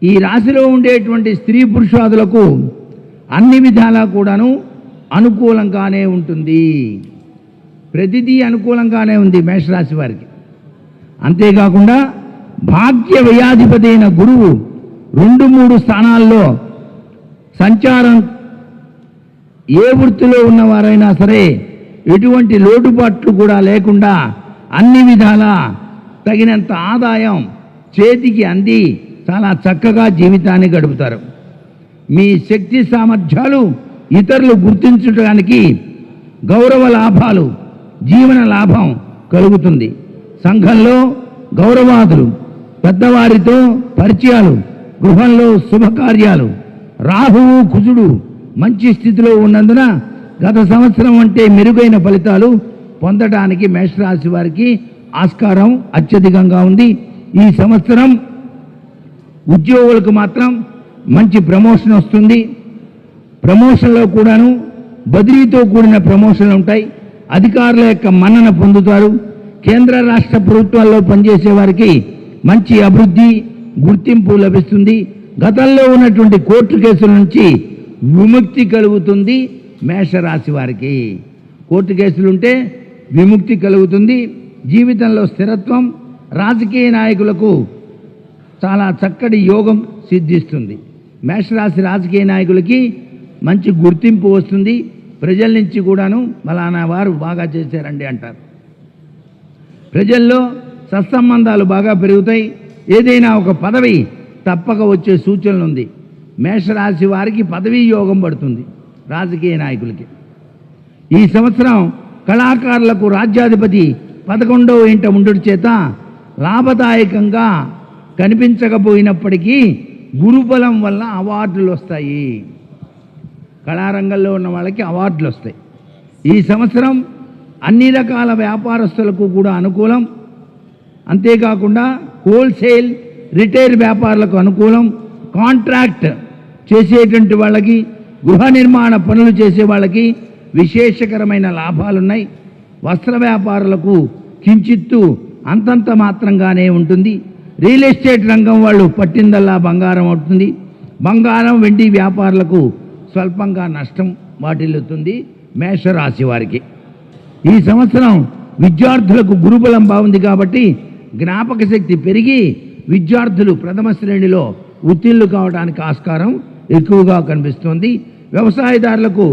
ఈ రాశిలో ఉండేటువంటి స్త్రీ పురుషాదులకు అన్ని విధాలా కూడాను అనుకూలంగానే ఉంటుంది. ప్రతిదీ అనుకూలంగానే ఉంది మేషరాశి వారికి. అంతేకాకుండా భాగ్య వ్యయాధిపతి అయిన గురువు 2-3 స్థానాల్లో సంచారం ఏ వృత్తిలో ఉన్నవారైనా సరే ఎటువంటి లోటుపాట్లు కూడా లేకుండా అన్ని విధాలా తగినంత ఆదాయం చేతికి అంది చాలా చక్కగా జీవితాన్ని గడుపుతారు. మీ శక్తి సామర్థ్యాలు ఇతరులు గుర్తించడానికి గౌరవ లాభాలు, జీవన లాభం కలుగుతుంది. సంఘంలో గౌరవాదులు, పెద్దవారితో పరిచయాలు, గృహంలో శుభకార్యాలు. రాహువు కుజుడు మంచి స్థితిలో ఉన్నందున గత సంవత్సరం అంటే మెరుగైన ఫలితాలు పొందడానికి మేషరాశి వారికి ఆస్కారం అత్యధికంగా ఉంది. ఈ సంవత్సరం ఉద్యోగులకు మాత్రం మంచి ప్రమోషన్ వస్తుంది. ప్రమోషన్లో కూడాను బదిలీతో కూడిన ప్రమోషన్లు ఉంటాయి. అధికారుల యొక్క మన్నన పొందుతారు. కేంద్ర రాష్ట్ర ప్రభుత్వాల్లో పనిచేసే వారికి మంచి అభివృద్ధి, గుర్తింపు లభిస్తుంది. గతంలో ఉన్నటువంటి కోర్టు కేసుల నుంచి విముక్తి కలుగుతుంది మేషరాశి వారికి. కోర్టు కేసులుంటే విముక్తి కలుగుతుంది. జీవితంలో స్థిరత్వం, రాజకీయ నాయకులకు చాలా చక్కటి యోగం సిద్ధిస్తుంది. మేషరాశి రాజకీయ నాయకులకి మంచి గుర్తింపు వస్తుంది. ప్రజల నుంచి కూడాను మలానా వారు బాగా చేశారండి అంటారు. ప్రజల్లో సత్సంబంధాలు బాగా పెరుగుతాయి. ఏదైనా ఒక పదవి తప్పక వచ్చే సూచనలు ఉంది. మేషరాశి వారికి పదవీ యోగం పడుతుంది రాజకీయ నాయకులకి. ఈ సంవత్సరం కళాకారులకు రాజ్యాధిపతి 11వ ఇంట ఉండడం చేత లాభదాయకంగా కనిపించకపోయినప్పటికీ గురుబలం వల్ల అవార్డులు వస్తాయి. కళారంగంలో ఉన్న వాళ్ళకి అవార్డులు వస్తాయి. ఈ సంవత్సరం అన్ని రకాల వ్యాపారస్తులకు కూడా అనుకూలం. అంతేకాకుండా హోల్సేల్, రిటైల్ వ్యాపారులకు అనుకూలం. కాంట్రాక్ట్ చేసేటువంటి వాళ్ళకి, గృహ నిర్మాణ పనులు చేసే వాళ్ళకి విశేషకరమైన లాభాలున్నాయి. వస్త్ర వ్యాపారులకు కించిత్తు అంతంత మాత్రంగానే ఉంటుంది. రియల్ ఎస్టేట్ రంగం వాళ్ళు పట్టిందల్లా బంగారం అవుతుంది. బంగారం, వెండి వ్యాపారులకు స్వల్పంగా నష్టం వాటిల్లుతుంది మేషరాశి వారికి. ఈ సంవత్సరం విద్యార్థులకు గురుబలం బాగుంది కాబట్టి జ్ఞాపక శక్తి పెరిగి విద్యార్థులు ప్రథమ శ్రేణిలో ఉత్తీర్ణులు కావడానికి ఆస్కారం ఎక్కువగా కనిపిస్తోంది. వ్యవసాయదారులకు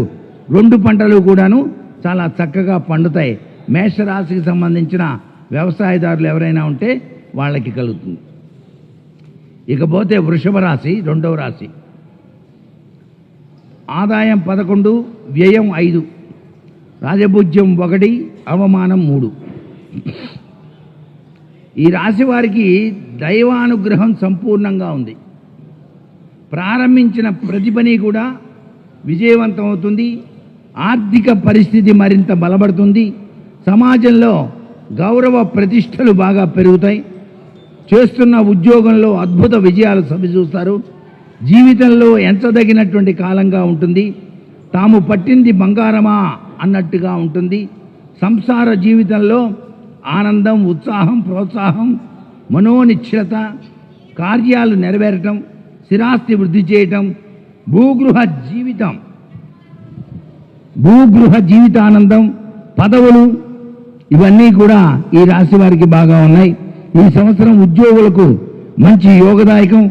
2 పంటలు కూడాను చాలా చక్కగా పండుతాయి. మేషరాశికి సంబంధించిన వ్యవసాయదారులు ఎవరైనా ఉంటే వాళ్ళకి కలుగుతుంది. ఇకపోతే వృషభ రాశి, 2వ రాశి. ఆదాయం 11, వ్యయం 5, రాజభుజ్యం 1, అవమానం 3. ఈ రాశి వారికి దైవానుగ్రహం సంపూర్ణంగా ఉంది. ప్రారంభించిన ప్రతి పని కూడా విజయవంతం అవుతుంది. ఆర్థిక పరిస్థితి మరింత బలపడుతుంది. సమాజంలో గౌరవ ప్రతిష్టలు బాగా పెరుగుతాయి. చేస్తున్న ఉద్యోగంలో అద్భుత విజయాలు చవిచూస్తారు. జీవితంలో ఎంచదగినటువంటి కాలంగా ఉంటుంది. తాము పట్టింది బంగారమా అన్నట్టుగా ఉంటుంది. సంసార జీవితంలో ఆనందం, ఉత్సాహం, ప్రోత్సాహం, మనోనిశ్చలత, కార్యాలు నెరవేరటం, స్థిరాస్తి వృద్ధి చేయటం, భూగృహ జీవితానందం, పదవులు, ఇవన్నీ కూడా ఈ రాశి వారికి బాగా ఉన్నాయి. ఈ సంవత్సరం ఉద్యోగులకు మంచి యోగదాయకం.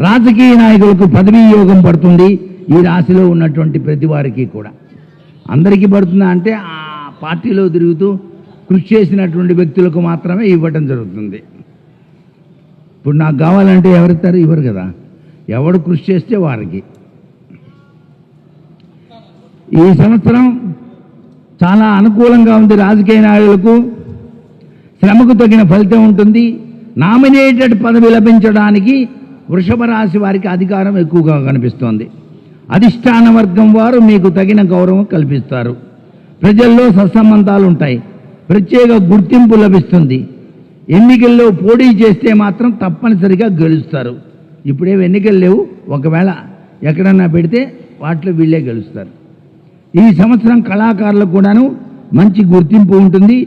రాజకీయ నాయకులకు పదవీ యోగం పడుతుంది. ఈ రాశిలో ఉన్నటువంటి ప్రతి వారికి కూడా. అందరికీ పడుతుందా అంటే ఆ పార్టీలో తిరుగుతూ కృషి చేసినటువంటి వ్యక్తులకు మాత్రమే ఇవ్వటం జరుగుతుంది. ఇప్పుడు నాకు కావాలంటే ఎవరిస్తారు? ఇవ్వరు కదా. ఎవడు కృషి చేస్తే వారికి. ఈ సంవత్సరం చాలా అనుకూలంగా ఉంది రాజకీయ నాయకులకు. శ్రమకు తగిన ఫలితం ఉంటుంది. నామినేటెడ్ పదవి లభించడానికి వృషభ రాశి వారికి అధికారం ఎక్కువగా కనిపిస్తోంది. అధిష్టాన వర్గం వారు మీకు తగిన గౌరవం కల్పిస్తారు. ప్రజల్లో సత్సంబంధాలు ఉంటాయి. ప్రత్యేక గుర్తింపు లభిస్తుంది. ఎన్నికల్లో పోటీ చేస్తే మాత్రం తప్పనిసరిగా గెలుస్తారు. ఇప్పుడేవి ఎన్నికలు లేవు. ఒకవేళ ఎక్కడన్నా పెడితే వాటిలో వీళ్ళే గెలుస్తారు. ఈ సంవత్సరం కళాకారులకు కూడాను మంచి గుర్తింపు ఉంటుంది.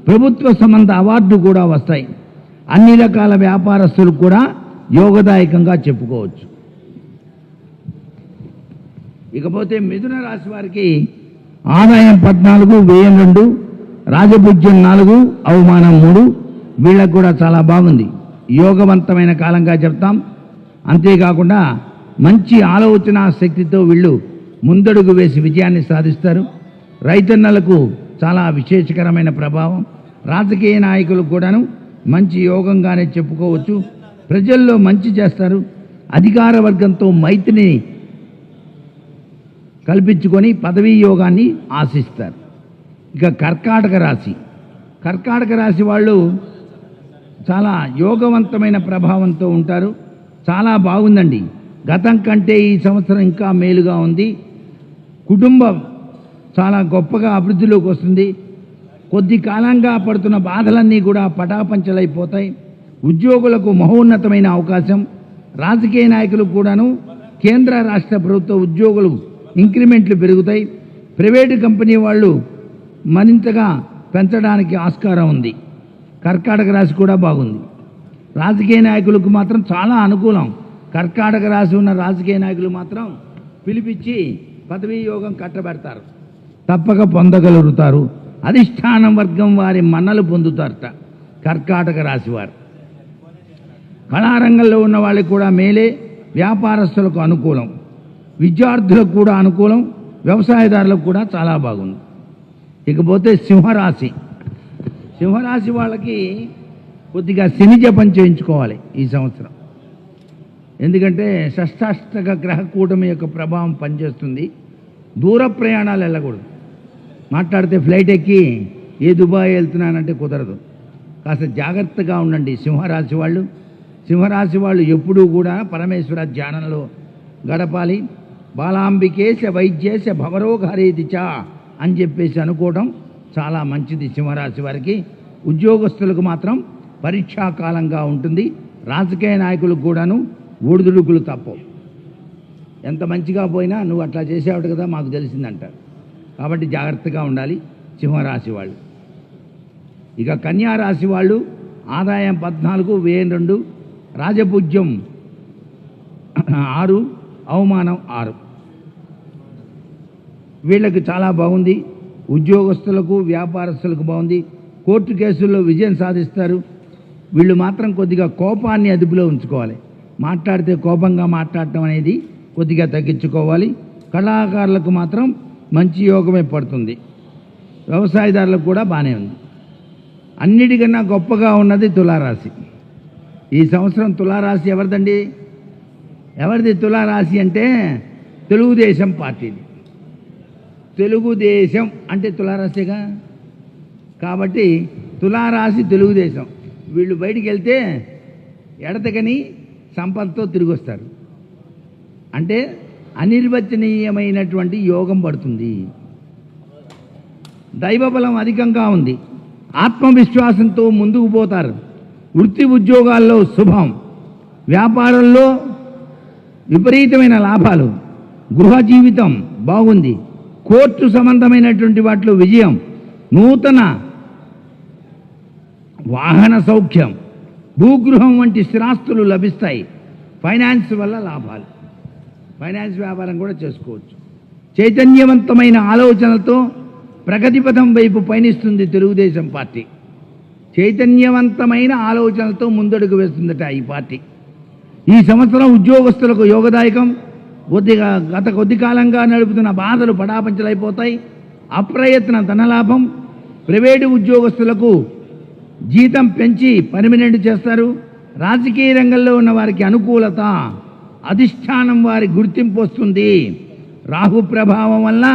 ప్రభుత్వ సంబంధ అవార్డు కూడా వస్తాయి. అన్ని రకాల వ్యాపారస్తులకు కూడా యోగదాయకంగా చెప్పుకోవచ్చు. ఇకపోతే మిథున రాశి వారికి ఆదాయం 14, వ్యయం 2, రాజభుజ్యం 4, అవమానం 3. వీళ్ళకు కూడా చాలా బాగుంది. యోగవంతమైన కాలంగా చెప్తాం. అంతేకాకుండా మంచి ఆలోచన శక్తితో వీళ్ళు ముందడుగు వేసి విజయాన్ని సాధిస్తారు. రైతన్నలకు చాలా విశేషకరమైన ప్రభావం. రాజకీయ నాయకులకు కూడాను మంచి యోగంగానే చెప్పుకోవచ్చు. ప్రజల్లో మంచి చేస్తారు. అధికార వర్గంతో మైత్రిని కల్పించుకొని పదవీ యోగాన్ని ఆశిస్తారు. ఇక కర్కాటక రాశి. కర్కాటక రాశి వాళ్ళు చాలా యోగవంతమైన ప్రభావంతో ఉంటారు. చాలా బాగుందండి. గతం కంటే ఈ సంవత్సరం ఇంకా మేలుగా ఉంది. కుటుంబం చాలా గొప్పగా అభివృద్ధిలోకి వస్తుంది. కొద్ది కాలంగా పడుతున్న బాధలన్నీ కూడా పటాపంచలైపోతాయి. ఉద్యోగులకు మహోన్నతమైన అవకాశం. రాజకీయ నాయకులకు కూడాను కేంద్ర రాష్ట్ర ప్రభుత్వ ఉద్యోగులు ఇంక్రిమెంట్లు పెరుగుతాయి. ప్రైవేటు కంపెనీ వాళ్ళు మరింతగా పెంచడానికి ఆస్కారం ఉంది. కర్కాటక రాశి కూడా బాగుంది. రాజకీయ నాయకులకు మాత్రం చాలా అనుకూలం. కర్కాటక రాశి ఉన్న రాజకీయ నాయకులు మాత్రం పిలిపించి పదవీ యోగం కట్టబెడతారు, తప్పక పొందగలుగుతారు. అధిష్టానం వర్గం వారి మన్నలు పొందుతారట కర్కాటక రాశి వారు. కళారంగంలో ఉన్న వాళ్ళకి కూడా మేలే. వ్యాపారస్తులకు అనుకూలం, విద్యార్థులకు కూడా అనుకూలం, వ్యవసాయదారులకు కూడా చాలా బాగుంది. ఇకపోతే సింహరాశి. సింహరాశి వాళ్ళకి కొద్దిగా శని జపం చేయించుకోవాలి ఈ సంవత్సరం. ఎందుకంటే షష్టాష్టక గ్రహ కూటమి యొక్క ప్రభావం పనిచేస్తుంది. దూర ప్రయాణాలు వెళ్ళకూడదు. మాట్లాడితే ఫ్లైట్ ఎక్కి ఏ దుబాయ్ వెళ్తున్నానంటే కుదరదు. కాస్త జాగ్రత్తగా ఉండండి సింహరాశి వాళ్ళు. సింహరాశి వాళ్ళు ఎప్పుడూ కూడా పరమేశ్వర ధ్యానంలో గడపాలి. బాలాంబికేశ వైద్యేశ భవరోగహరేది చ అని చెప్పేసి అనుకోవడం చాలా మంచిది సింహరాశి వారికి. ఉద్యోగస్తులకు మాత్రం పరీక్షాకాలంగా ఉంటుంది. రాజకీయ నాయకులకు కూడాను ఒడిదుడుకులు తప్పవు. ఎంత మంచిగా పోయినా నువ్వు అట్లా చేసేవాడు కదా మాకు తెలిసిందంటారు. కాబట్టి జాగ్రత్తగా ఉండాలి సింహరాశి వాళ్ళు. ఇక కన్యారాశి వాళ్ళు ఆదాయం 14, వ్యయం 2, రాజపూజ్యం 6, అవమానం 6. వీళ్ళకి చాలా బాగుంది. ఉద్యోగస్తులకు వ్యాపారస్తులకు బాగుంది. కోర్టు కేసుల్లో విజయం సాధిస్తారు. వీళ్ళు మాత్రం కొద్దిగా కోపాన్ని అదుపులో ఉంచుకోవాలి. మాట్లాడితే కోపంగా మాట్లాడటం అనేది కొద్దిగా తగ్గించుకోవాలి. కళాకారులకు మాత్రం మంచి యోగమే పడుతుంది. వ్యవసాయదారులకు కూడా బాగానే ఉంది. అన్నిటికన్నా గొప్పగా ఉన్నది తులారాశి. ఈ సంవత్సరం తులారాశి ఎవరిదండి? ఎవరిది తులారాశి అంటే తెలుగుదేశం పార్టీది. తెలుగుదేశం అంటే తులారాశిగా. కాబట్టి తులారాశి తెలుగుదేశం. వీళ్ళు బయటికి వెళ్తే ఎడతెగని సంపదతో తిరిగి వస్తారు. అంటే అనిర్వచనీయమైనటువంటి యోగం పడుతుంది. దైవబలం అధికంగా ఉంది. ఆత్మవిశ్వాసంతో ముందుకు పోతారు. వృత్తి ఉద్యోగాల్లో శుభం. వ్యాపారంలో విపరీతమైన లాభాలు. గృహ జీవితం బాగుంది. కోర్టు సంబంధమైనటువంటి వాటిలో విజయం. నూతన వాహన సౌఖ్యం, భూగృహం వంటి స్థిరాస్తులు లభిస్తాయి. ఫైనాన్స్ వల్ల లాభాలు. ఫైనాన్స్ వ్యాపారం కూడా చేసుకోవచ్చు. చైతన్యవంతమైన ఆలోచనలతో ప్రగతిపథం వైపు పయనిస్తుంది తెలుగుదేశం పార్టీ. చైతన్యవంతమైన ఆలోచనలతో ముందడుగు వేస్తుందట ఈ పార్టీ. ఈ సంవత్సరం ఉద్యోగస్తులకు యోగదాయకం. గత కొద్ది కాలంగా నడుపుతున్న బాధలు పడాపంచలైపోతాయి. అప్రయత్న ధనలాభం. ప్రైవేటు ఉద్యోగస్తులకు జీతం పెంచి పర్మినెంట్ చేస్తారు. రాజకీయ రంగంలో ఉన్న వారికి అనుకూలత. అధిష్టానం వారి గుర్తింపు వస్తుంది. రాహు ప్రభావం వల్ల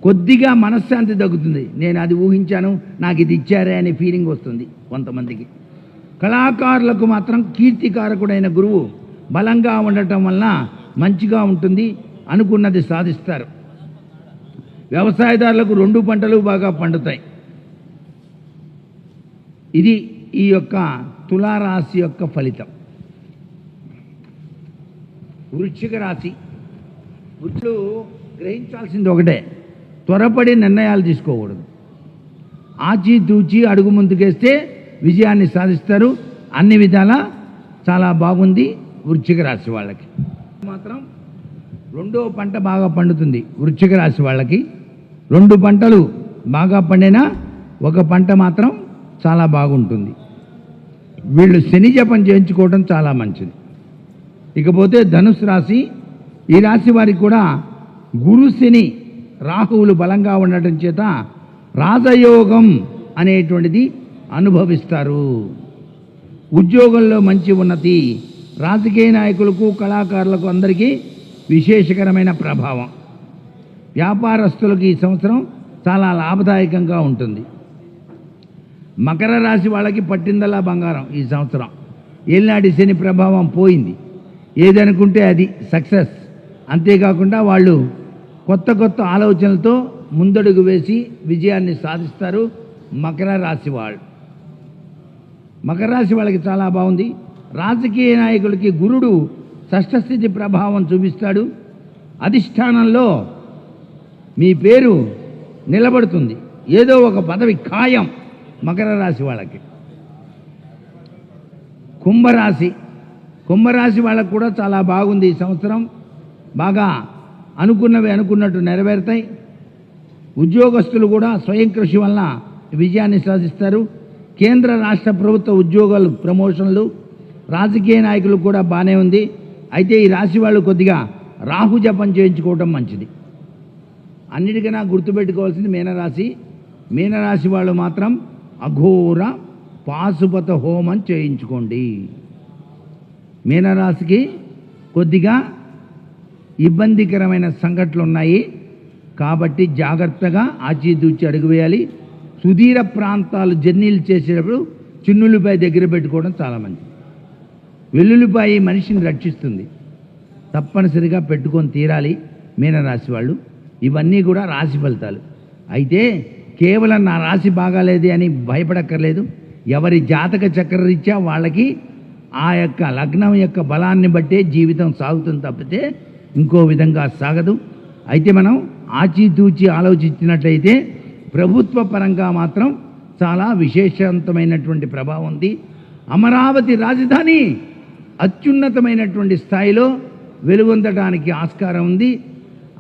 కొద్దిగా మనశ్శాంతి తగ్గుతుంది. నేను అది ఊహించాను, నాకు ఇది ఇచ్చారే అనే ఫీలింగ్ వస్తుంది కొంతమందికి. కళాకారులకు మాత్రం కీర్తికారకుడైన గురువు బలంగా ఉండటం వల్ల మంచిగా ఉంటుంది. అనుకున్నది సాధిస్తారు. వ్యవసాయదారులకు 2 పంటలు బాగా పండుతాయి. ఇది ఈ యొక్క తులారాశి యొక్క ఫలితం. వృశ్చిక రాశి. వృత్తులు గ్రహించాల్సింది ఒకటే, త్వరపడి నిర్ణయాలు తీసుకోకూడదు. ఆచితూచి అడుగు ముందుకేస్తే విజయాన్ని సాధిస్తారు. అన్ని విధాలా చాలా బాగుంది వృశ్చిక రాశి వాళ్ళకి. మాత్రం 2వ పంట బాగా పండుతుంది వృశ్చిక రాశి వాళ్ళకి. 2 పంటలు బాగా పండినా 1 పంట మాత్రం చాలా బాగుంటుంది. వీళ్ళు శని జపం చేయించుకోవడం చాలా మంచిది. ఇకపోతే ధనుసు రాశి. ఈ రాశి వారికి కూడా గురు శని రాహువులు బలంగా ఉండటం చేత రాజయోగం అనేటువంటిది అనుభవిస్తారు. ఉద్యోగంలో మంచి ఉన్నతి. రాజకీయ నాయకులకు కళాకారులకు అందరికీ విశేషకరమైన ప్రభావం. వ్యాపారస్తులకు ఈ సంవత్సరం చాలా లాభదాయకంగా ఉంటుంది. మకర రాశి వాళ్ళకి పట్టిందల్లా బంగారం ఈ సంవత్సరం. ఏలినాటి శని ప్రభావం పోయింది. ఏదనుకుంటే అది సక్సెస్. అంతేకాకుండా వాళ్ళు కొత్త కొత్త ఆలోచనలతో ముందడుగు వేసి విజయాన్ని సాధిస్తారు మకర రాశి వాళ్ళు. మకర రాశి వాళ్ళకి చాలా బాగుంది. రాజకీయ నాయకులకి గురుడు షష్ఠస్థితి ప్రభావం చూపిస్తాడు. అధిష్టానంలో మీ పేరు నిలబడుతుంది. ఏదో ఒక పదవి ఖాయం మకర రాశి వాళ్ళకి. కుంభరాశి వాళ్ళకు కూడా చాలా బాగుంది ఈ సంవత్సరం. బాగా అనుకున్నవి అనుకున్నట్టు నెరవేరుతాయి. ఉద్యోగస్తులు కూడా స్వయం కృషి వలన విజయాన్ని సాధిస్తారు. కేంద్ర రాష్ట్ర ప్రభుత్వ ఉద్యోగాలు ప్రమోషన్లు, రాజకీయ నాయకులు కూడా బాగానే ఉంది. అయితే ఈ రాశి వాళ్ళు కొద్దిగా రాహు జపం చేయించుకోవటం మంచిది. అన్నిటికన్నా గుర్తుపెట్టుకోవాల్సింది మీనరాశి వాళ్ళు మాత్రం అఘోర పాశుపత హోమం చేయించుకోండి. మీనరాశికి కొద్దిగా ఇబ్బందికరమైన సంఘటనలు ఉన్నాయి కాబట్టి జాగ్రత్తగా ఆచితూచి అడుగు వేయాలి. సుదీర ప్రాంతాలు జర్నీలు చేసేటప్పుడు చిన్నులపాయ దగ్గర పెట్టుకోవడం చాలా మంచిది. వెల్లుల్లిపాయ మనిషిని రక్షిస్తుంది. తప్పనిసరిగా పెట్టుకొని తీరాలి మీనరాశి వాళ్ళు. ఇవన్నీ కూడా రాశి ఫలితాలు. అయితే కేవలం నా రాశి బాగాలేదే అని భయపడక్కర్లేదు. ఎవరి జాతక చక్రరీత్యా వాళ్ళకి ఆ యొక్క లగ్నం యొక్క బలాన్ని బట్టే జీవితం సాగుతుంది తప్పితే ఇంకో విధంగా సాగదు. అయితే మనం ఆచితూచి ఆలోచించినట్లయితే ప్రభుత్వ పరంగా మాత్రం చాలా విశేషవంతమైనటువంటి ప్రభావం ఉంది. అమరావతి రాజధాని అత్యున్నతమైనటువంటి స్థాయిలో వెలుగొందడానికి ఆస్కారం ఉంది.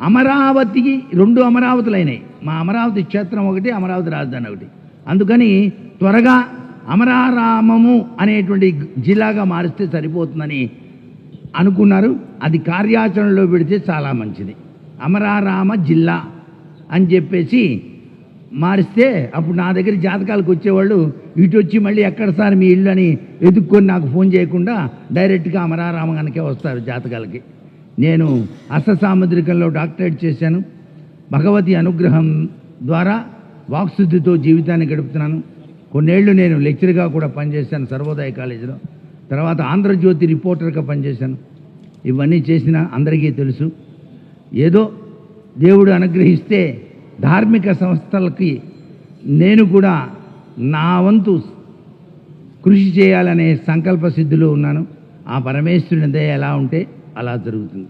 అమరావతికి 2 అమరావతులైనాయి. మా అమరావతి క్షేత్రం ఒకటి, అమరావతి రాజధాని ఒకటి. అందుకని త్వరగా అమరారామము అనేటువంటి జిల్లాగా మారిస్తే సరిపోతుందని అనుకున్నారు. అది కార్యాచరణలో పెడితే చాలా మంచిది. అమరారామ జిల్లా అని చెప్పేసి మారిస్తే అప్పుడు నా దగ్గర జాతకాలకు వచ్చేవాళ్ళు ఇటు వచ్చి మళ్ళీ ఎక్కడ సార్ మీ ఇల్లు అని ఎదుక్కొని నాకు ఫోన్ చేయకుండా డైరెక్ట్గా అమరారామ కనుకే వస్తారు జాతకాలకి. నేను అష్టసాముద్రికంలో డాక్టరేట్ చేశాను. భగవతి అనుగ్రహం ద్వారా వాక్శుద్ధితో జీవితాన్ని గడుపుతున్నాను. కొన్నేళ్లు నేను లెక్చర్గా కూడా పనిచేశాను సర్వోదయ కాలేజీలో. తర్వాత ఆంధ్రజ్యోతి రిపోర్టర్గా పనిచేశాను. ఇవన్నీ చేసిన అందరికీ తెలుసు. ఏదో దేవుడు అనుగ్రహిస్తే ధార్మిక సంస్థలకి నేను కూడా నా వంతు కృషి చేయాలనే సంకల్ప సిద్ధిలో ఉన్నాను. ఆ పరమేశ్వరుని దయ ఎలా ఉంటే అలా జరుగుతుంది.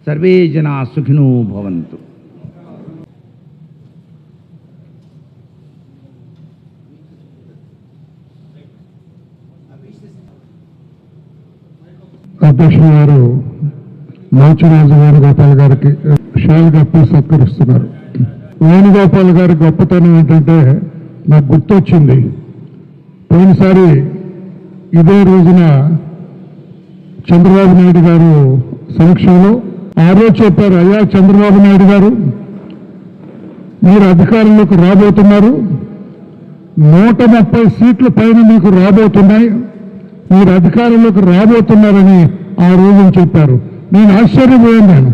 సర్వే జనా సుఖినో భవంతు. అధ్యక్షులు గారు మాచిరాజు వేణుగోపాల్ గారికి షాల్ కప్పి సత్కరిస్తున్నారు. వేణుగోపాల్ గారి గొప్పతనం ఏంటంటే నాకు గుర్తొచ్చింది. పోయినసారి ఇదే రోజున చంద్రబాబు నాయుడు గారు సమక్షంలో ఆ రోజు చెప్పారు, అయ్యా చంద్రబాబు నాయుడు గారు మీరు అధికారంలోకి రాబోతున్నారు, 130 సీట్ల పైన మీకు రాబోతున్నాయి, మీరు అధికారంలోకి రాబోతున్నారని ఆ రోజున చెప్పారు. నేను ఆశ్చర్యపోయాను.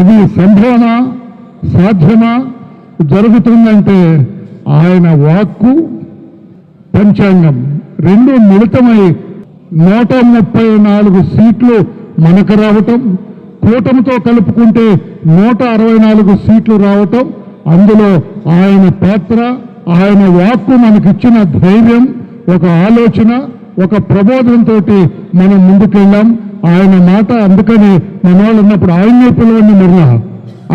ఇది సంభవనా, సాధ్యమా, జరుగుతుందంటే ఆయన వాక్కు పంచాంగం 2 మిళితమై 134 సీట్లు మనకు రావటం, కూటమితో కలుపుకుంటే 164 సీట్లు రావటం, అందులో ఆయన పాత్ర, ఆయన వాక్కు మనకిచ్చిన ధైర్యం, ఒక ఆలోచన, ఒక ప్రబోధంతో మనం ముందుకెళ్ళాం. ఆయన మాట అందుకని మన వాళ్ళు ఉన్నప్పుడు ఆయన్నే పిలవండి, మరలా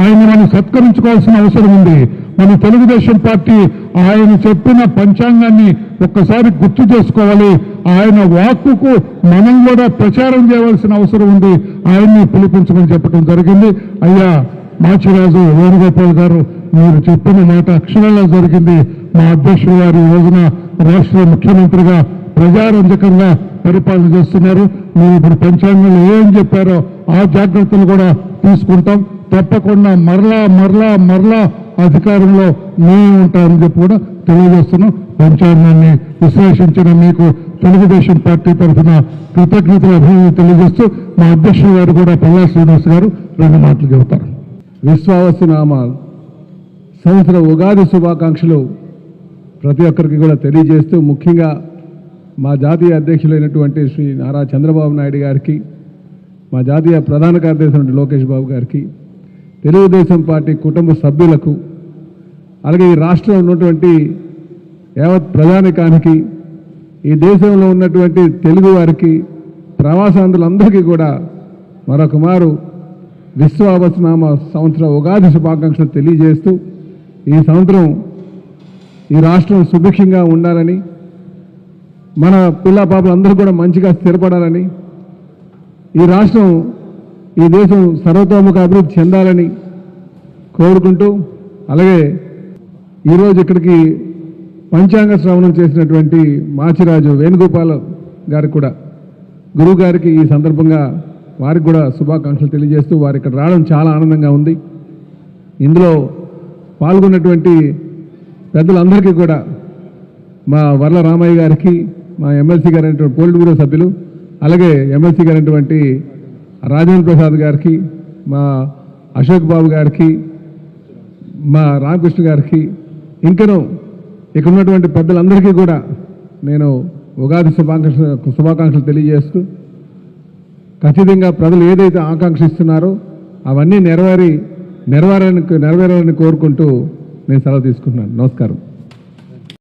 ఆయన మనం సత్కరించుకోవాల్సిన అవసరం ఉంది. మన తెలుగుదేశం పార్టీ ఆయన చెప్పిన పంచాంగాన్ని ఒక్కసారి గుర్తు చేసుకోవాలి. ఆయన వాక్కుకు మనం కూడా ప్రచారం చేయవలసిన అవసరం ఉంది. ఆయన్ని పిలిపించమని చెప్పడం జరిగింది. అయ్యా మాచిరాజు వేణుగోపాల్ గారు, మీరు చెప్పిన మాట అక్షరాలా జరిగింది. మా అధ్యక్షులు గారు ఈ రోజున రాష్ట్ర ముఖ్యమంత్రిగా ప్రజారంజకంగా పరిపాలన చేస్తున్నారు. మీరు ఇప్పుడు పంచాంగంలో ఏం చెప్పారో ఆ జాగ్రత్తలు కూడా తీసుకుంటాం. తప్పకుండా మరలా అధికారంలో మేము ఉంటామని చెప్పి కూడా తెలియజేస్తున్నాం. పంచాంగాన్ని విశ్లేషించిన మీకు తెలుగుదేశం పార్టీ తరఫున కృతజ్ఞతలు అభివృద్ధి తెలియజేస్తూ మా అధ్యక్షులు గారు కూడా పల్లా శ్రీనివాస్ గారు 2 మాటలు చెబుతారు. విశ్వావసునామ సంవత్సర ఉగాది శుభాకాంక్షలు ప్రతి ఒక్కరికి కూడా తెలియజేస్తూ, ముఖ్యంగా మా జాతీయ అధ్యక్షులైనటువంటి శ్రీ నారా చంద్రబాబు నాయుడు గారికి, మా జాతీయ ప్రధాన కార్యదర్శి లోకేష్ బాబు గారికి, తెలుగుదేశం పార్టీ కుటుంబ సభ్యులకు, అలాగే ఈ రాష్ట్రంలో ఉన్నటువంటి యావత్ ప్రజానికానికి, ఈ దేశంలో ఉన్నటువంటి తెలుగు వారికి, ప్రవాసాంధ్రులందరికీ కూడా మరొక మారు విశ్వావసనామ సంవత్సర ఉగాది శుభాకాంక్షలు తెలియజేస్తూ, ఈ సంవత్సరం ఈ రాష్ట్రం సుభిక్షంగా ఉండాలని, మన పిల్ల పాపలందరూ కూడా మంచిగా స్థిరపడాలని, ఈ రాష్ట్రం ఈ దేశం సర్వతోముఖ అభివృద్ధి చెందాలని కోరుకుంటూ, అలాగే ఈరోజు ఇక్కడికి పంచాంగ శ్రవణం చేసినటువంటి మాచిరాజు వేణుగోపాల్ గారికి కూడా, గురువు గారికి ఈ సందర్భంగా వారికి కూడా శుభాకాంక్షలు తెలియజేస్తూ, వారు ఇక్కడ రావడం చాలా ఆనందంగా ఉంది. ఇందులో పాల్గొన్నటువంటి పెద్దలందరికీ కూడా, మా వర్ల రామయ్య గారికి, మా ఎమ్మెల్సీ గారైనటువంటి పోలిట్ బ్యూరో సభ్యులు, అలాగే ఎమ్మెల్సీ గారైనటువంటి రాజేంద్ర ప్రసాద్ గారికి, మా అశోక్ బాబు గారికి, మా రామకృష్ణ గారికి, ఇంకనూ ఇక్కడ ఉన్నటువంటి పెద్దలందరికీ కూడా నేను ఉగాది శుభాకాంక్షలు తెలియజేస్తూ, ఖచ్చితంగా ప్రజలు ఏదైతే ఆకాంక్షిస్తున్నారో అవన్నీ నెరవేరాలని కోరుకుంటూ నేను సెలవు తీసుకుంటున్నాను. నమస్కారం.